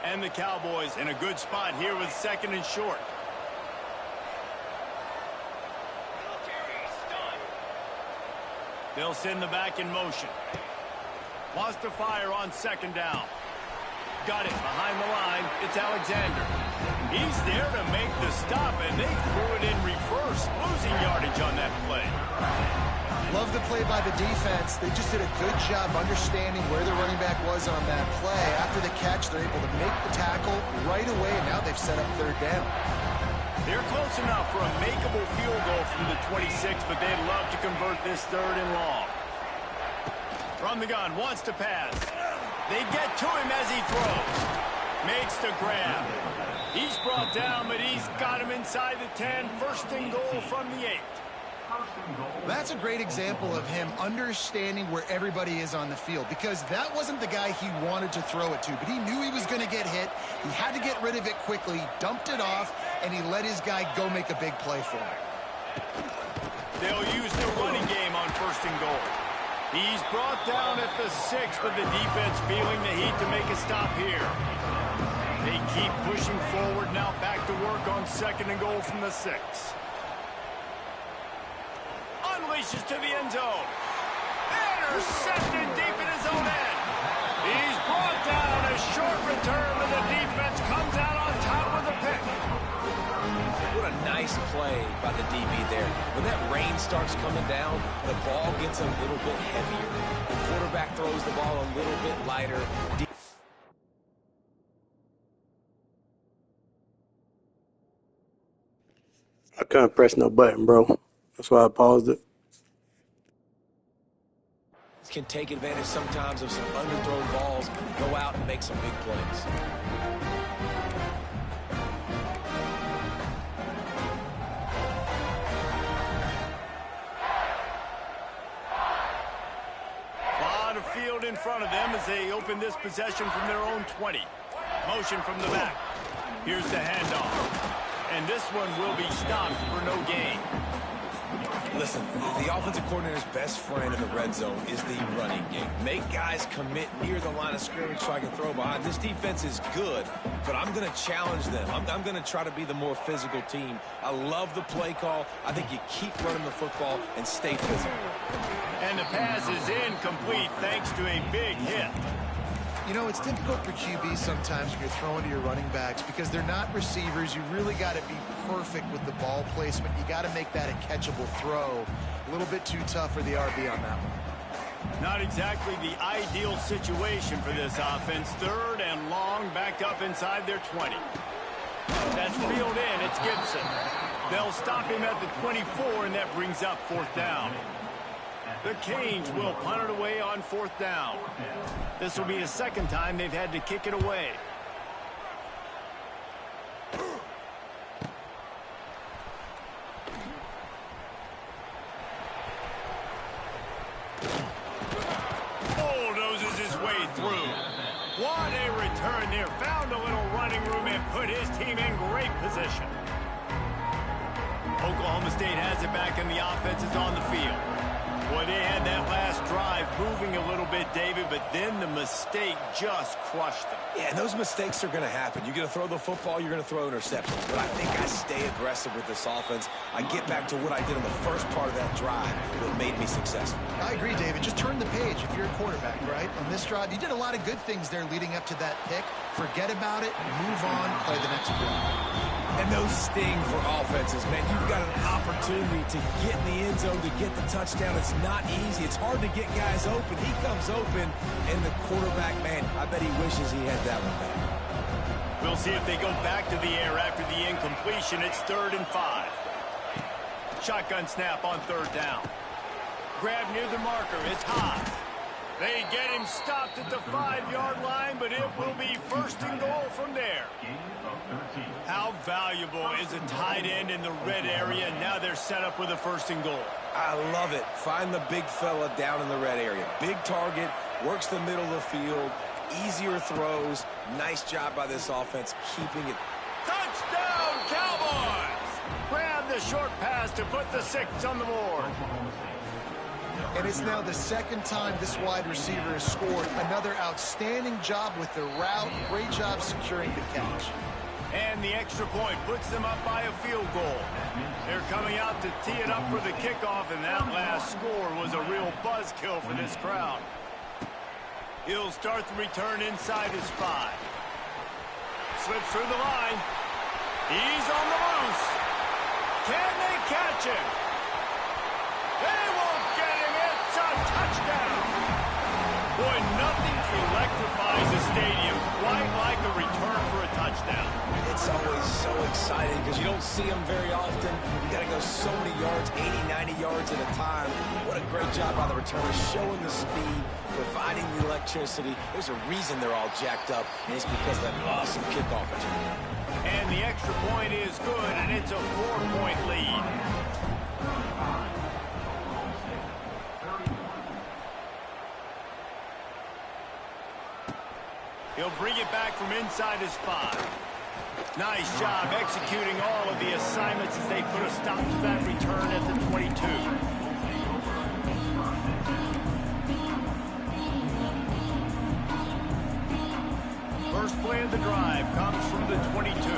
And the Cowboys in a good spot here with 2nd and short. They'll send the back in motion. Wants to fire on 2nd down. Got it behind the line. It's Alexander. He's there to make the stop, and they threw it in reverse, losing yardage on that play. Love the play by the defense. They just did a good job understanding where the running back was on that play. After the catch, they're able to make the tackle right away, and now they've set up 3rd down. They're close enough for a makeable field goal from the 26, but they'd love to convert this 3rd and long. From the gun, wants to pass. They get to him as he throws. Makes the grab. He's brought down, but he's got him inside the 10. 1st and goal from the 8. That's a great example of him understanding where everybody is on the field, because that wasn't the guy he wanted to throw it to, but he knew he was going to get hit. He had to get rid of it quickly, dumped it off, and he let his guy go make a big play for him. They'll use the running game on 1st and goal. He's brought down at the 6, but the defense feeling the heat to make a stop here. They keep pushing forward, now back to work on 2nd and goal from the 6. Unleashes to the end zone. Intercepted deep in his own end. He's brought down. A short return, but the defense comes out on top with a pick. What a nice play by the DB there. When that rain starts coming down, the ball gets a little bit heavier. The quarterback throws the ball a little bit lighter. I couldn't press no button, bro. That's why I paused it. Can take advantage sometimes of some underthrown balls, go out and make some big plays. Lot of field in front of them as they open this possession from their own 20. Motion from the back. Here's the handoff. And this one will be stopped for no gain. Listen, the offensive coordinator's best friend in the red zone is the running game. Make guys commit near the line of scrimmage so I can throw behind. This defense is good, but I'm going to challenge them. I'm going to try to be the more physical team. I love the play call. I think you keep running the football and stay physical. And the pass is incomplete thanks to a big hit. You know, it's difficult for QB sometimes when you're throwing to your running backs because they're not receivers. You really got to be perfect with the ball placement. You got to make that a catchable throw. A little bit too tough for the RB on that one. Not exactly the ideal situation for this offense. 3rd and long, back up inside their 20. That's reeled in. It's Gibson. They'll stop him at the 24, and that brings up 4th down. The Canes will punt it away on 4th down. This will be the 2nd time they've had to kick it away. Bulldozes his way through. What a return there. Found a little running room and put his team in great position. Oklahoma State has it back and the offense is on the field. Boy, they had that last drive moving a little bit, David, but then the mistake just crushed them. Yeah, and those mistakes are going to happen. You're going to throw the football, you're going to throw interceptions. But I think I stay aggressive with this offense. I get back to what I did in the first part of that drive that made me successful. I agree, David. Just turn the page if you're a quarterback, right? On this drive, you did a lot of good things there leading up to that pick. Forget about it, move on, play the next play. And those sting for offenses, man. You've got an opportunity to get in the end zone, to get the touchdown. It's not easy. It's hard to get guys open. He comes open, and the quarterback, man, I bet he wishes he had that one back. We'll see if they go back to the air after the incompletion. It's 3rd and 5. Shotgun snap on 3rd down. Grab near the marker. It's high. They get him stopped at the 5-yard line, but it will be 1st and goal from there. How valuable is a tight end in the red area? Now they're set up with a 1st and goal. I love it. Find the big fella down in the red area. Big target, works the middle of the field, easier throws. Nice job by this offense keeping it. Touchdown, Cowboys! Grab the short pass to put the 6 on the board. And it's now the 2nd time this wide receiver has scored. Another outstanding job with the route. Great job securing the catch. And the extra point puts them up by a field goal. They're coming out to tee it up for the kickoff, and that last score was a real buzzkill for this crowd. He'll start the return inside his 5. Slips through the line. He's on the loose. Can they catch him? They won't get him. It's a touchdown. Boy, nothing electrifies a stadium quite like a return for a touchdown. It's always so exciting because you don't see them very often. You got to go so many yards, 80, 90 yards at a time. What a great job by the returner, showing the speed, providing the electricity. There's a reason they're all jacked up, and it's because of that awesome kickoff return. And the extra point is good, and it's a 4-point lead. He'll bring it back from inside his 5. Nice job executing all of the assignments as they put a stop to that return at the 22. First play of the drive comes from the 22.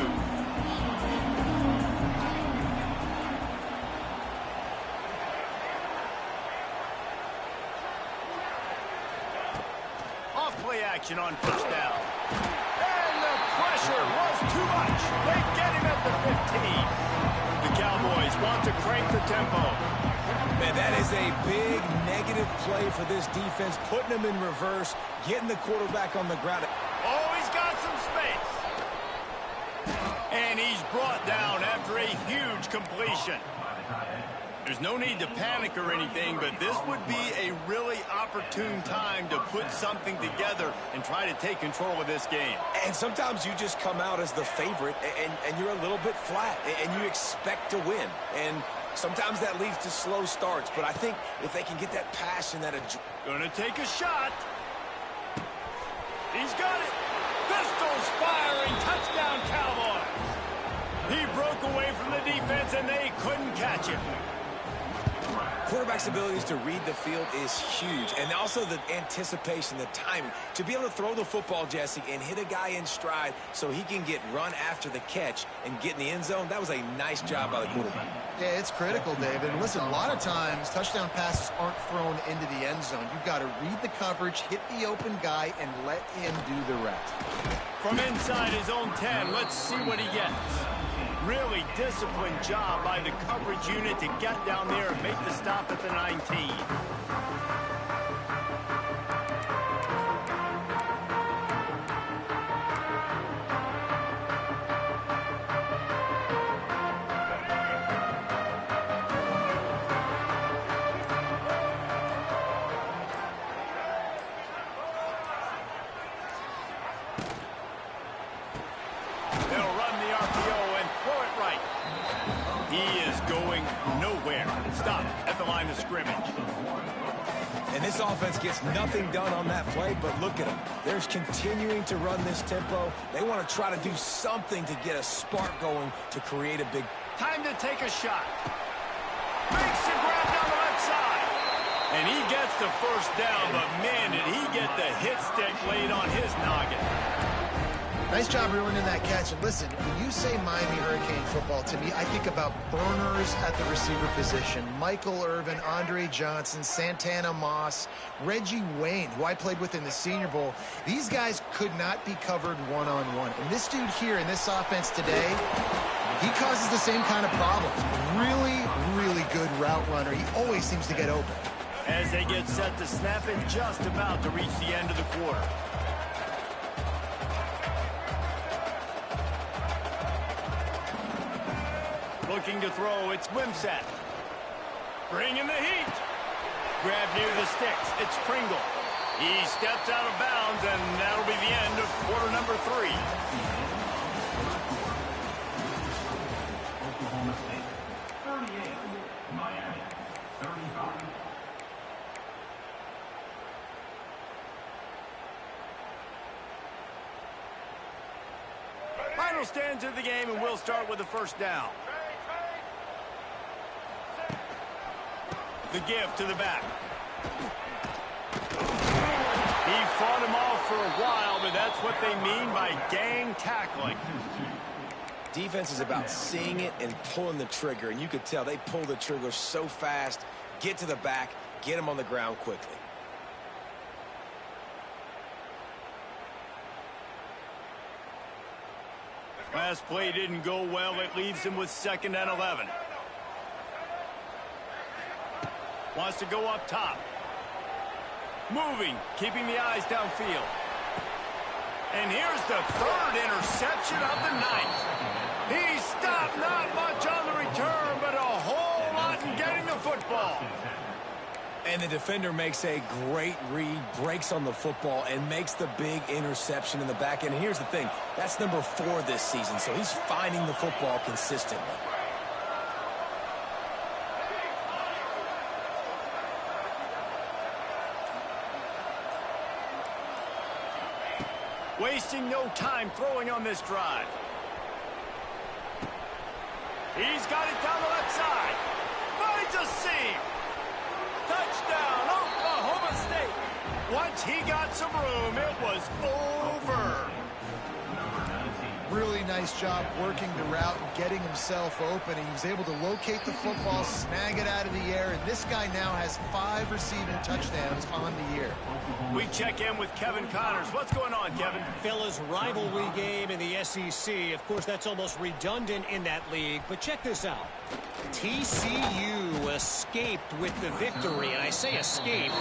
Off-play action on 1st down. And the pressure was too much. They get him at the 15. The Cowboys want to crank the tempo. Man, that is a big negative play for this defense, putting them in reverse, getting the quarterback on the ground. Oh, he's got some space. And he's brought down after a huge completion. There's no need to panic or anything, but this would be a really opportune time to put something together and try to take control of this game. And sometimes you just come out as the favorite, and you're a little bit flat, and you expect to win. And sometimes that leads to slow starts, but I think if they can get that passion, that... Gonna take a shot. He's got it. Pistols firing. Touchdown, Cowboys. He broke away from the defense, and they couldn't catch him. Quarterback's abilities to read the field is huge, and also the anticipation, the timing. To be able to throw the football, Jesse, and hit a guy in stride so he can get run after the catch and get in the end zone, that was a nice job by the quarterback. Yeah, it's critical, David. And listen, a lot of times touchdown passes aren't thrown into the end zone. You've got to read the coverage, hit the open guy, and let him do the rest. From inside his own 10, let's see what he gets. Really disciplined job by the coverage unit to get down there and make the stop at the 19. And this offense gets nothing done on that play, but look at them. They're continuing to run this tempo. They want to try to do something to get a spark going to create a big... Time to take a shot. Makes the grab down the left side. And he gets the first down, but man, did he get the hit stick laid on his noggin. Nice job reeling in that catch. And listen, when you say Miami Hurricane football, to me, I think about burners at the receiver position. Michael Irvin, Andre Johnson, Santana Moss, Reggie Wayne, who I played with in the Senior Bowl. These guys could not be covered one-on-one. And this dude here in this offense today, he causes the same kind of problems. Really, really good route runner. He always seems to get open. As they get set to snap and just about to reach the end of the quarter. Looking to throw, it's Ncaa. Bringing the heat. Grab near the sticks, it's Pringle. He steps out of bounds, and that'll be the end of quarter number 3. Oklahoma State, 38, Miami, 35. Final stands of the game, and we'll start with the first down. The give to the back. He fought him off for a while, but that's what they mean by gang tackling. Defense is about seeing it and pulling the trigger, and you could tell they pull the trigger so fast, get to the back, get him on the ground quickly. Last play didn't go well. It leaves him with 2nd and 11. Wants to go up top. Moving, keeping the eyes downfield. And here's the 3rd interception of the night. He stopped not much on the return, but a whole lot in getting the football. And the defender makes a great read, breaks on the football, and makes the big interception in the back end. And here's the thing, that's number 4 this season, so he's finding the football consistently. Wasting no time throwing on this drive. He's got it down the left side. Finds a seam. Touchdown, Oklahoma State. Once he got some room, it was over. Really nice job working the route and getting himself open. He was able to locate the football, snag it out of the air, and this guy now has 5 receiving touchdowns on the year. We check in with Kevin Connors. What's going on, Kevin? Fellas, rivalry game in the SEC. Of course, that's almost redundant in that league, but check this out. TCU escaped with the victory, and I say escaped.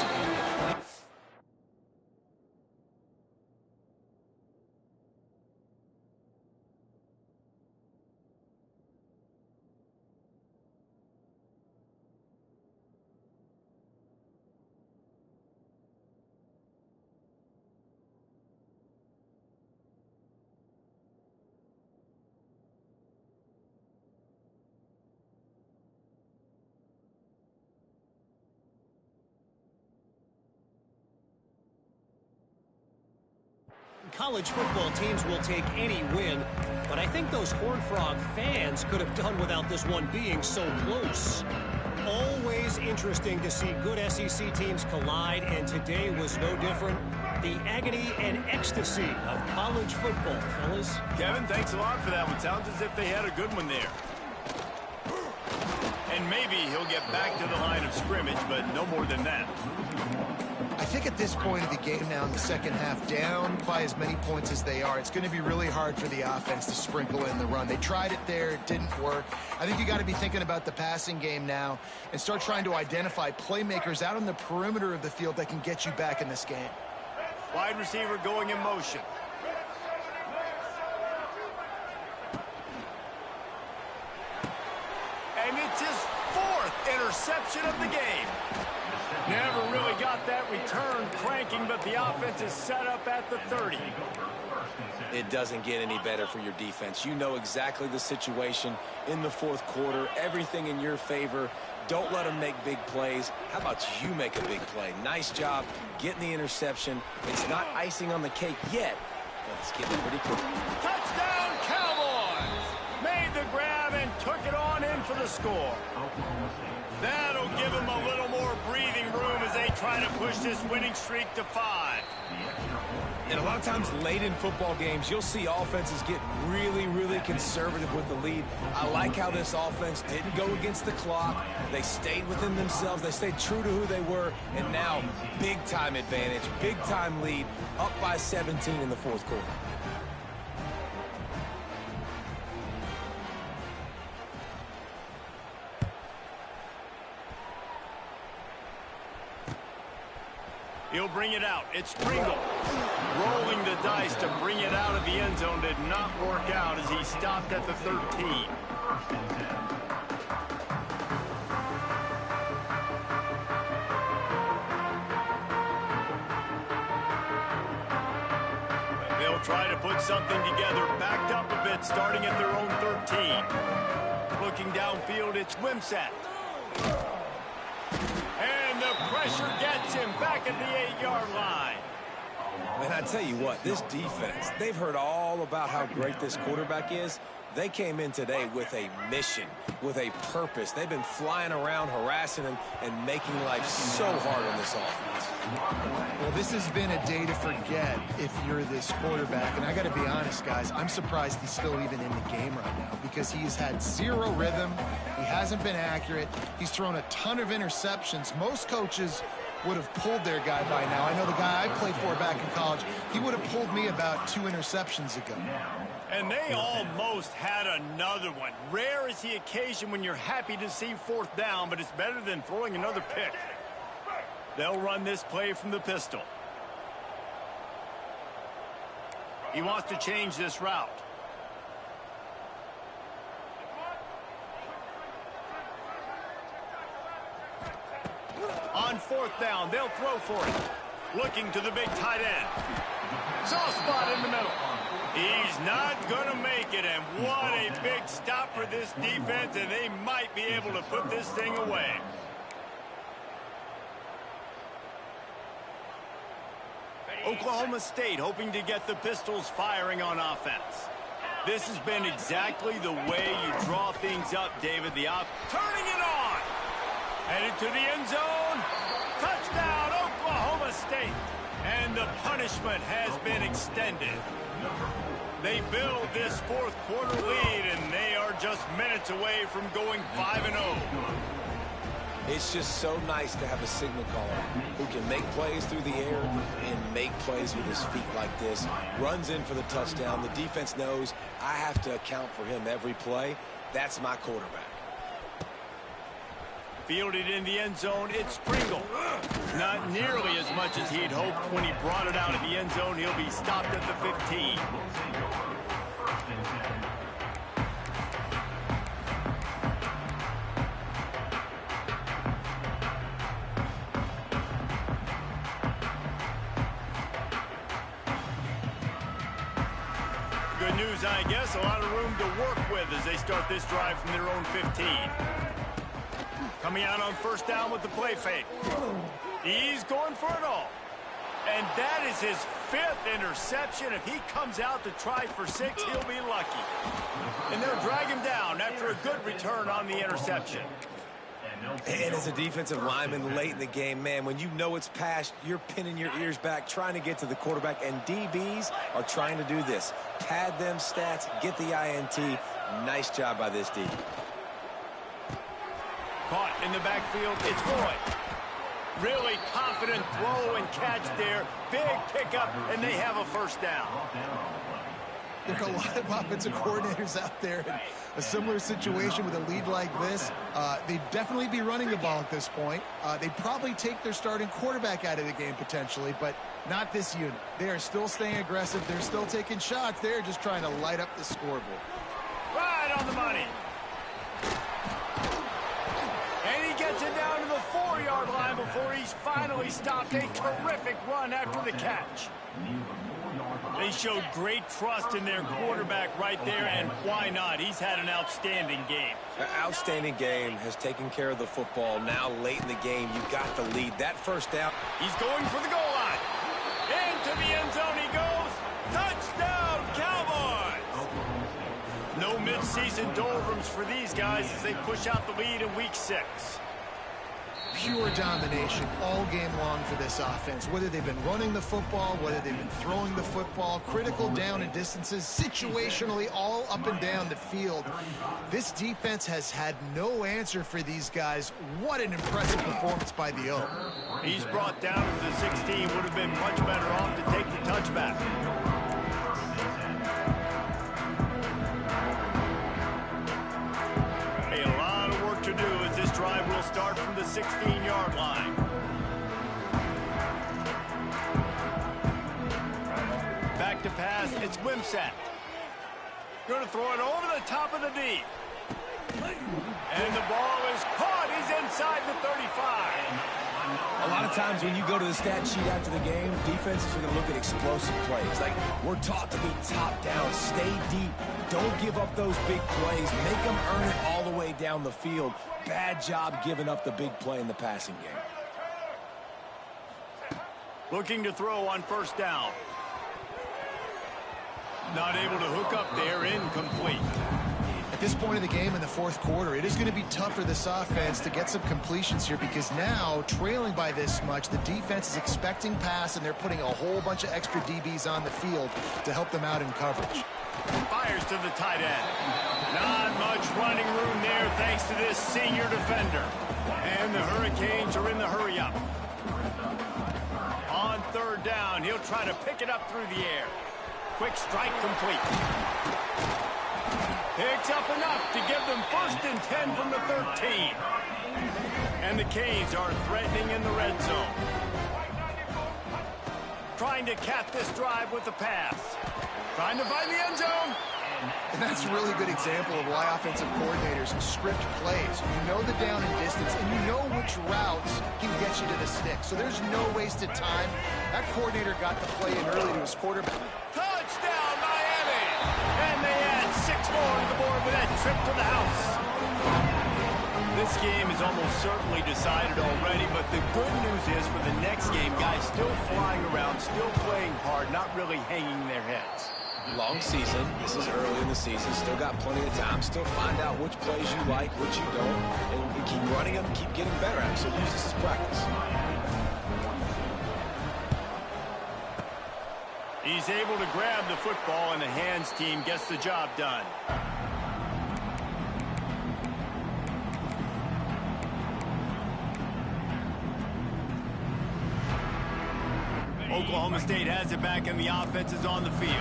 College football teams will take any win, but I think those Horned Frog fans could have done without this one being so close. Always interesting to see good SEC teams collide, and today was no different. The agony and ecstasy of college football, fellas. Kevin, thanks a lot for that one. Sounds as if they had a good one there. And maybe he'll get back to the line of scrimmage, but no more than that. I think at this point of the game now in the second half, down by as many points as they are, it's going to be really hard for the offense to sprinkle in the run. They tried it there. It didn't work. I think you got to be thinking about the passing game now and start trying to identify playmakers out on the perimeter of the field that can get you back in this game. Wide receiver going in motion. And it's his 4th interception of the game. Never really got that return cranking, but the offense is set up at the 30. It doesn't get any better for your defense. You know exactly the situation in the 4th quarter. Everything in your favor. Don't let them make big plays. How about you make a big play? Nice job getting the interception. It's not icing on the cake yet, but it's getting pretty close. Touchdown, Cowboys! Made the grab and took it on in for the score. That'll give them a little more breathing room as they try to push this winning streak to 5. And a lot of times late in football games, you'll see offenses get really, really conservative with the lead. I like how this offense didn't go against the clock. They stayed within themselves. They stayed true to who they were. And now, big-time advantage, big-time lead, up by 17 in the fourth quarter. He'll bring it out. It's Pringle. Rolling the dice to bring it out of the end zone did not work out as he stopped at the 13. They'll try to put something together, backed up a bit, starting at their own 13. Looking downfield, it's Ncaa. And the pressure gets him back at the 8-yard line. And I tell you what, this defense, they've heard all about how great this quarterback is. They came in today with a mission, with a purpose. They've been flying around, harassing him, and making life so hard on this offense. Well, this has been a day to forget if you're this quarterback. And I got to be honest, guys, I'm surprised he's still even in the game right now because he's had zero rhythm. He hasn't been accurate. He's thrown a ton of interceptions. Most coaches would have pulled their guy by now. I know the guy I played for back in college, he would have pulled me about 2 interceptions ago. And they almost had another one. Rare is the occasion when you're happy to see 4th down, but it's better than throwing another pick. They'll run this play from the pistol. He wants to change this route. On 4th down, they'll throw for it. Looking to the big tight end. Soft spot in the middle. He's not going to make it, and what a big stop for this defense, and they might be able to put this thing away. Oklahoma State hoping to get the Pistols firing on offense. This has been exactly the way you draw things up, David. Turning it on. Headed to the end zone. Touchdown, Oklahoma State. And the punishment has been extended. They build this 4th quarter lead, and they are just minutes away from going 5-0. It's just so nice to have a signal caller who can make plays through the air and make plays with his feet like this. Runs in for the touchdown. The defense knows I have to account for him every play. That's my quarterback. Fielded in the end zone, it's Pringle. Not nearly as much as he'd hoped when he brought it out of the end zone. He'll be stopped at the 15. Good news, I guess. A lot of room to work with as they start this drive from their own 15. Coming out on 1st down with the play fake. He's going for it all. And that is his 5th interception. If he comes out to try for 6, he'll be lucky. And they'll drag him down after a good return on the interception. And as a defensive lineman late in the game, man, when you know it's past, you're pinning your ears back, trying to get to the quarterback, and DBs are trying to do this. Pad them stats, get the INT. Nice job by this D. Caught in the backfield, it's Boyd. Really confident throw and catch there. Big pickup, and they have a 1st down. There are a lot of offensive coordinators out there in a similar situation with a lead like this. They'd definitely be running the ball at this point. They'd probably take their starting quarterback out of the game potentially, but not this unit. They are still staying aggressive. They're still taking shots. They're just trying to light up the scoreboard. Right on the money. And he gets it down to the 4-yard line before he's finally stopped. A terrific run after the catch. They showed great trust in their quarterback right there, and why not? He's had an outstanding game. An outstanding game, has taken care of the football. Now late in the game, you got the lead. That 1st down. He's going for the goal line. Into the end zone he goes. Touchdown, Cowboys! No mid-season doldrums for these guys as they push out the lead in Week 6. Pure domination all game long for this offense. Whether they've been running the football, whether they've been throwing the football, critical down and distances, situationally all up and down the field. This defense has had no answer for these guys. What an impressive performance by the O. He's brought down to the 16. Would have been much better off to take the touchback. A lot of work to do as this drive will start from the 16-yard line. Back to pass, it's Ncaa. Going to throw it over the top of the D. And the ball is caught. He's inside the 35. A lot of times when you go to the stat sheet after the game, defenses are going to look at explosive plays. Like, we're taught to be top down, stay deep, don't give up those big plays, make them earn it all the way down the field. Bad job giving up the big play in the passing game. Looking to throw on first down. Not able to hook up there, incomplete. At this point of the game in the fourth quarter, it is going to be tough for this offense to get some completions here because now, trailing by this much, the defense is expecting pass, and they're putting a whole bunch of extra DBs on the field to help them out in coverage. Fires to the tight end. Not much running room there thanks to this senior defender. And the Hurricanes are in the hurry-up. On third down, he'll try to pick it up through the air. Quick strike complete. Picks up enough to give them 1st and 10 from the 13. And the Canes are threatening in the red zone. Trying to cap this drive with the pass. Trying to find the end zone. And that's a really good example of why offensive coordinators script plays. You know the down and distance, and you know which routes can get you to the stick. So there's no wasted time. That coordinator got the play in early to his quarterback. Touchdown, Miami! And they add 6 more to the board with that trip to the house. This game is almost certainly decided already, but the good news is for the next game, guys still flying around, still playing hard, not really hanging their heads. Long season. This is early in the season. Still got plenty of time. Still find out which plays you like, which you don't, and keep running them, keep getting better at them. So use this as practice. He's able to grab the football, and the hands team gets the job done. Oklahoma State has it back, and the offense is on the field.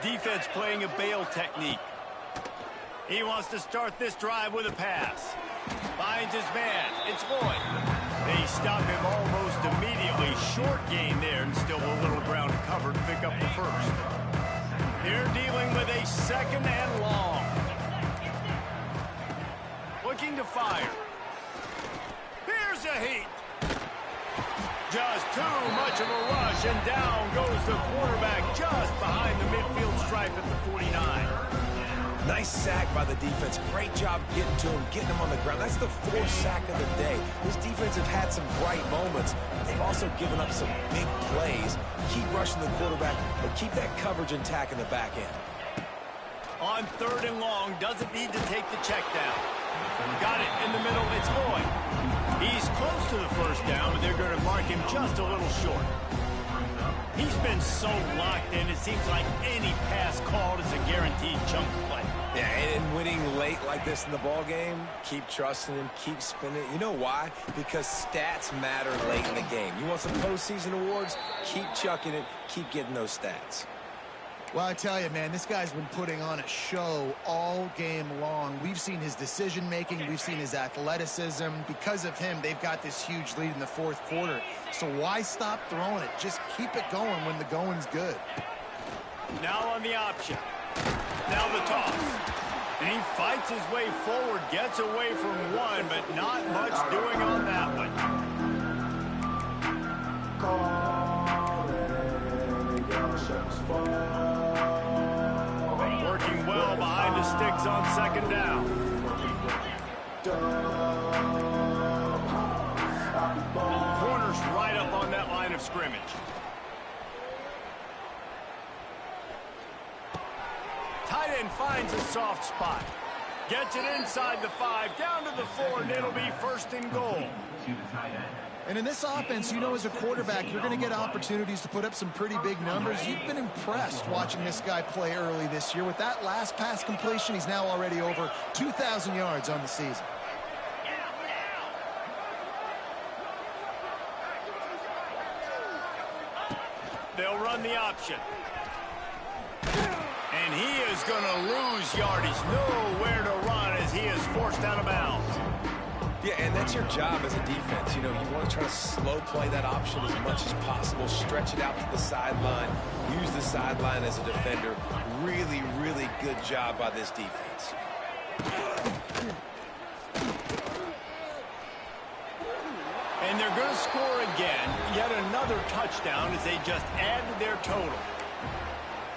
Defense playing a bail technique. He wants to start this drive with a pass. Finds his man. It's Lloyd. They stop him almost immediately. Short gain there, and still a little ground covered to pick up the first. They're dealing with a 2nd and long. Looking to fire. Here's a heat. Just too much of a rush, and down goes the quarterback just behind the midfield stripe at the 49. Nice sack by the defense. Great job getting to him, getting him on the ground. That's the 4th sack of the day. This defense have had some bright moments. They've also given up some big plays. Keep rushing the quarterback, but keep that coverage intact in the back end. On 3rd and long, doesn't need to take the check down. Got it in the middle, it's Lloyd. He's close to the first down, but they're going to mark him just a little short. He's been so locked in, it seems like any pass called is a guaranteed chunk play. Yeah, and winning late like this in the ball game, keep trusting him, keep spinning. You know why? Because stats matter late in the game. You want some postseason awards? Keep chucking it, keep getting those stats. Well, I tell you, man, this guy's been putting on a show all game long. We've seen his decision-making. We've seen his athleticism. Because of him, they've got this huge lead in the 4th quarter. So why stop throwing it? Just keep it going when the going's good. Now on the option. Now the toss. And he fights his way forward, gets away from one, but not much doing on that one. Working well behind the sticks on 2nd down. Corner Corners right up on that line of scrimmage. Tight end finds a soft spot. Gets it inside the 5, down to the 4, and it'll be first and goal. And in this offense, you know, as a quarterback, you're going to get opportunities to put up some pretty big numbers. You've been impressed watching this guy play early this year. With that last pass completion, he's now already over 2,000 yards on the season. They'll run the option. And he is going to lose yardage. Nowhere to run as he is forced out of bounds. Yeah, and that's your job as a defense. You know, you want to try to slow play that option as much as possible, stretch it out to the sideline, use the sideline as a defender. Really, really good job by this defense. And they're going to score again. Yet another touchdown as they just added their total.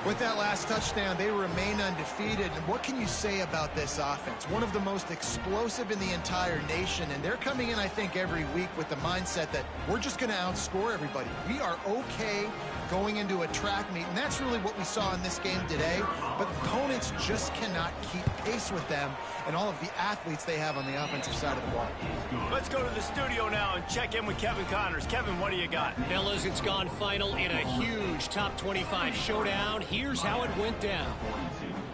With that last touchdown, they remain undefeated. And what can you say about this offense? One of the most explosive in the entire nation. And they're coming in, I think, every week with the mindset that we're just going to outscore everybody. We are okay going into a track meet. And that's really what we saw in this game today. But opponents just cannot keep pace with them and all of the athletes they have on the offensive side of the ball. Let's go to the studio now and check in with Kevin Connors. Kevin, what do you got? Fellas, it's gone final in a huge top 25 showdown. Here's how it went down.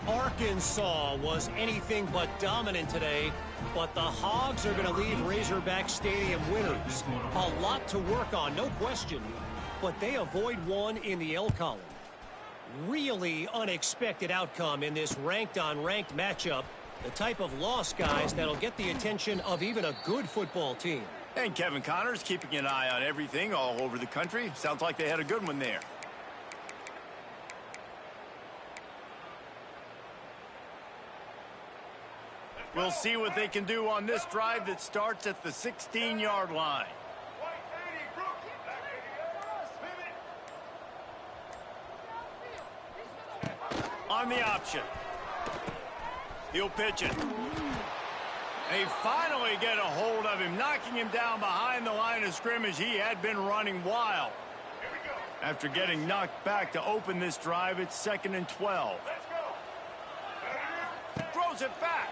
Arkansas was anything but dominant today, but the Hogs are going to leave Razorback Stadium winners. A lot to work on, no question, but they avoid one in the L column. Really unexpected outcome in this ranked-on-ranked matchup. The type of loss, guys, that'll get the attention of even a good football team. And Kevin Connors keeping an eye on everything all over the country. Sounds like they had a good one there. We'll see what they can do on this drive that starts at the 16-yard line. On the option. He'll pitch it. They finally get a hold of him, knocking him down behind the line of scrimmage. He had been running wild. After getting knocked back to open this drive, it's 2nd and 12. Throws it back.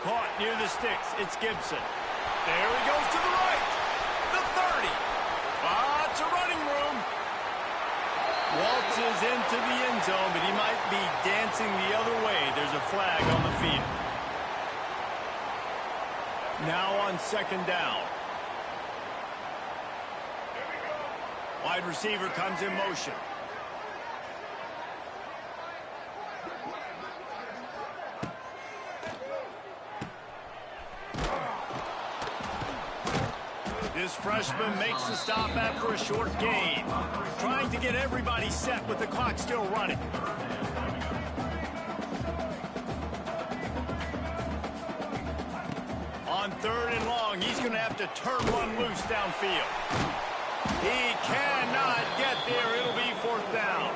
Caught near the sticks. It's Gibson. There he goes to the right. The 30. Lots of running room. Waltzes into the end zone, but he might be dancing the other way. There's a flag on the field. Now on 2nd down. Wide receiver comes in motion. This freshman makes the stop after a short gain. Trying to get everybody set with the clock still running. On 3rd and long, he's going to have to turn one loose downfield. He cannot get there. It'll be 4th down.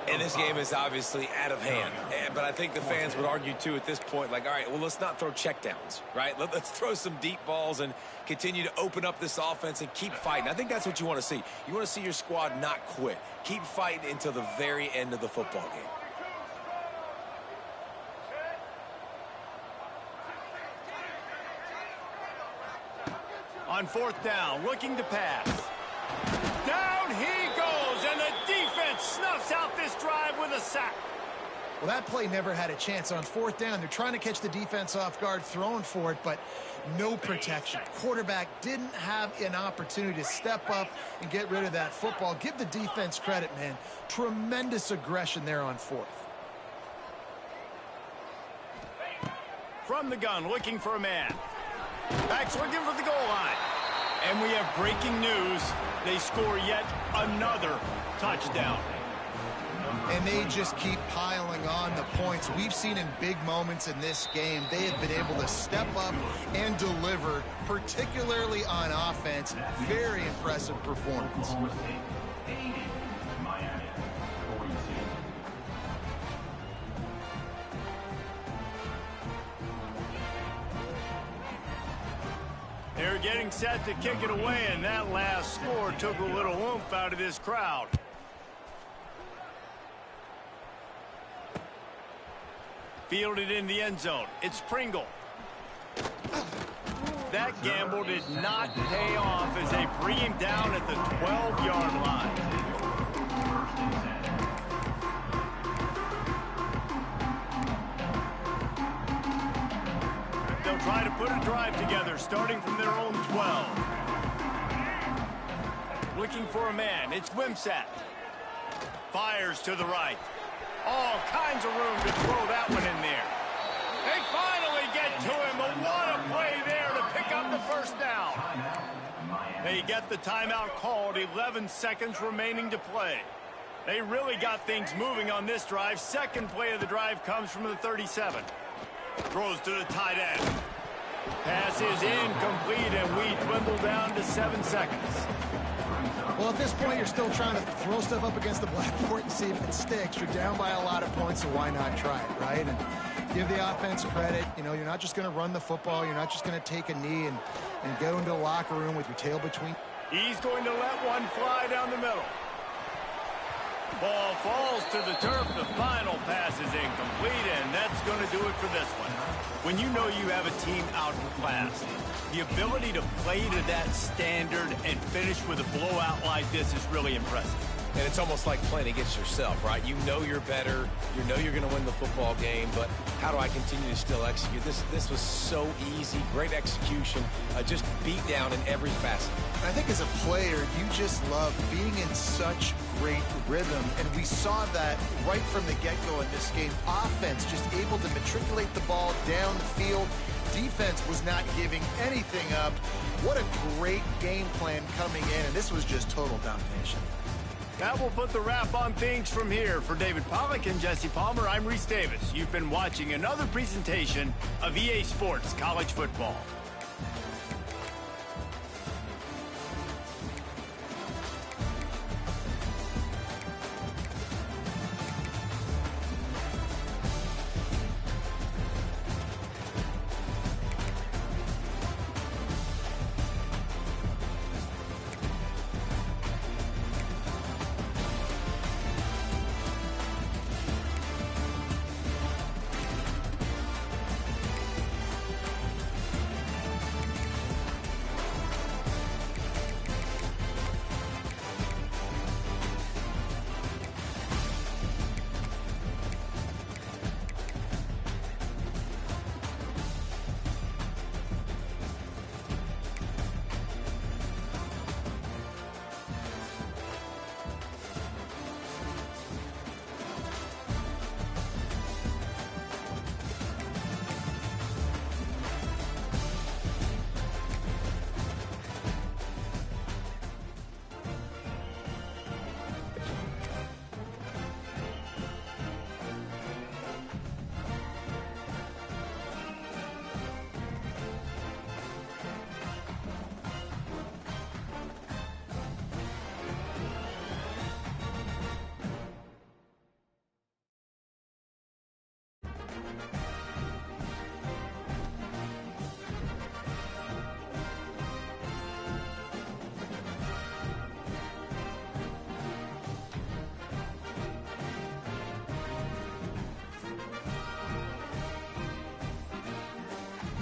And this game is obviously out of hand. But I think the fans would argue, too, at this point, like, all right, well, let's not throw checkdowns, right? Let's throw some deep balls and continue to open up this offense and keep fighting. I think that's what you want to see. You want to see your squad not quit. Keep fighting until the very end of the football game. On 4th down, looking to pass. Down he goes, and the defense snuffs out this drive with a sack. Well, that play never had a chance. On 4th down, they're trying to catch the defense off guard, throwing for it, but no protection. Quarterback didn't have an opportunity to step up and get rid of that football. Give the defense credit, man. Tremendous aggression there on 4th. From the gun, looking for a man. Backs looking for the goal line. And we have breaking news. They score yet another touchdown. And they just keep piling on the points. We've seen in big moments in this game, they have been able to step up and deliver, particularly on offense. Very impressive performance. getting set to kick it away, and that last score took a little oomph out of this crowd. Fielded in the end zone. It's Pringle. That gamble did not pay off as they bring him down at the 12-yard line. They'll try to put a drive together, starting from their own 12. Looking for a man. It's Ncaa. Fires to the right. All kinds of room to throw that one in there. They finally get to him. What a play there to pick up the first down. They get the timeout called. 11 seconds remaining to play. They really got things moving on this drive. Second play of the drive comes from the 37. Throws to the tight end. Pass is incomplete, and we dwindle down to 7 seconds. Well, at this point, you're still trying to throw stuff up against the blackboard and see if it sticks. You're down by a lot of points, so why not try it, right? And give the offense credit. You know, you're not just going to run the football. You're not just going to take a knee and go into the locker room with your tail between. He's going to let one fly down the middle. Ball falls to the turf. The final pass is incomplete, and that's going to do it for this one. When you know you have a team outclassed, the ability to play to that standard and finish with a blowout like this is really impressive. And it's almost like playing against yourself, right? You know you're better. You know you're going to win the football game, but how do I continue to still execute? This was so easy. Great execution. Just beat down in every facet. I think as a player, you just love being in such great rhythm, and we saw that right from the get-go in this game. Offense just able to matriculate the ball down the field. Defense was not giving anything up. What a great game plan coming in, and this was just total domination. That will put the wrap on things from here. For David Pollack and Jesse Palmer, I'm Reese Davis. You've been watching another presentation of EA Sports College Football.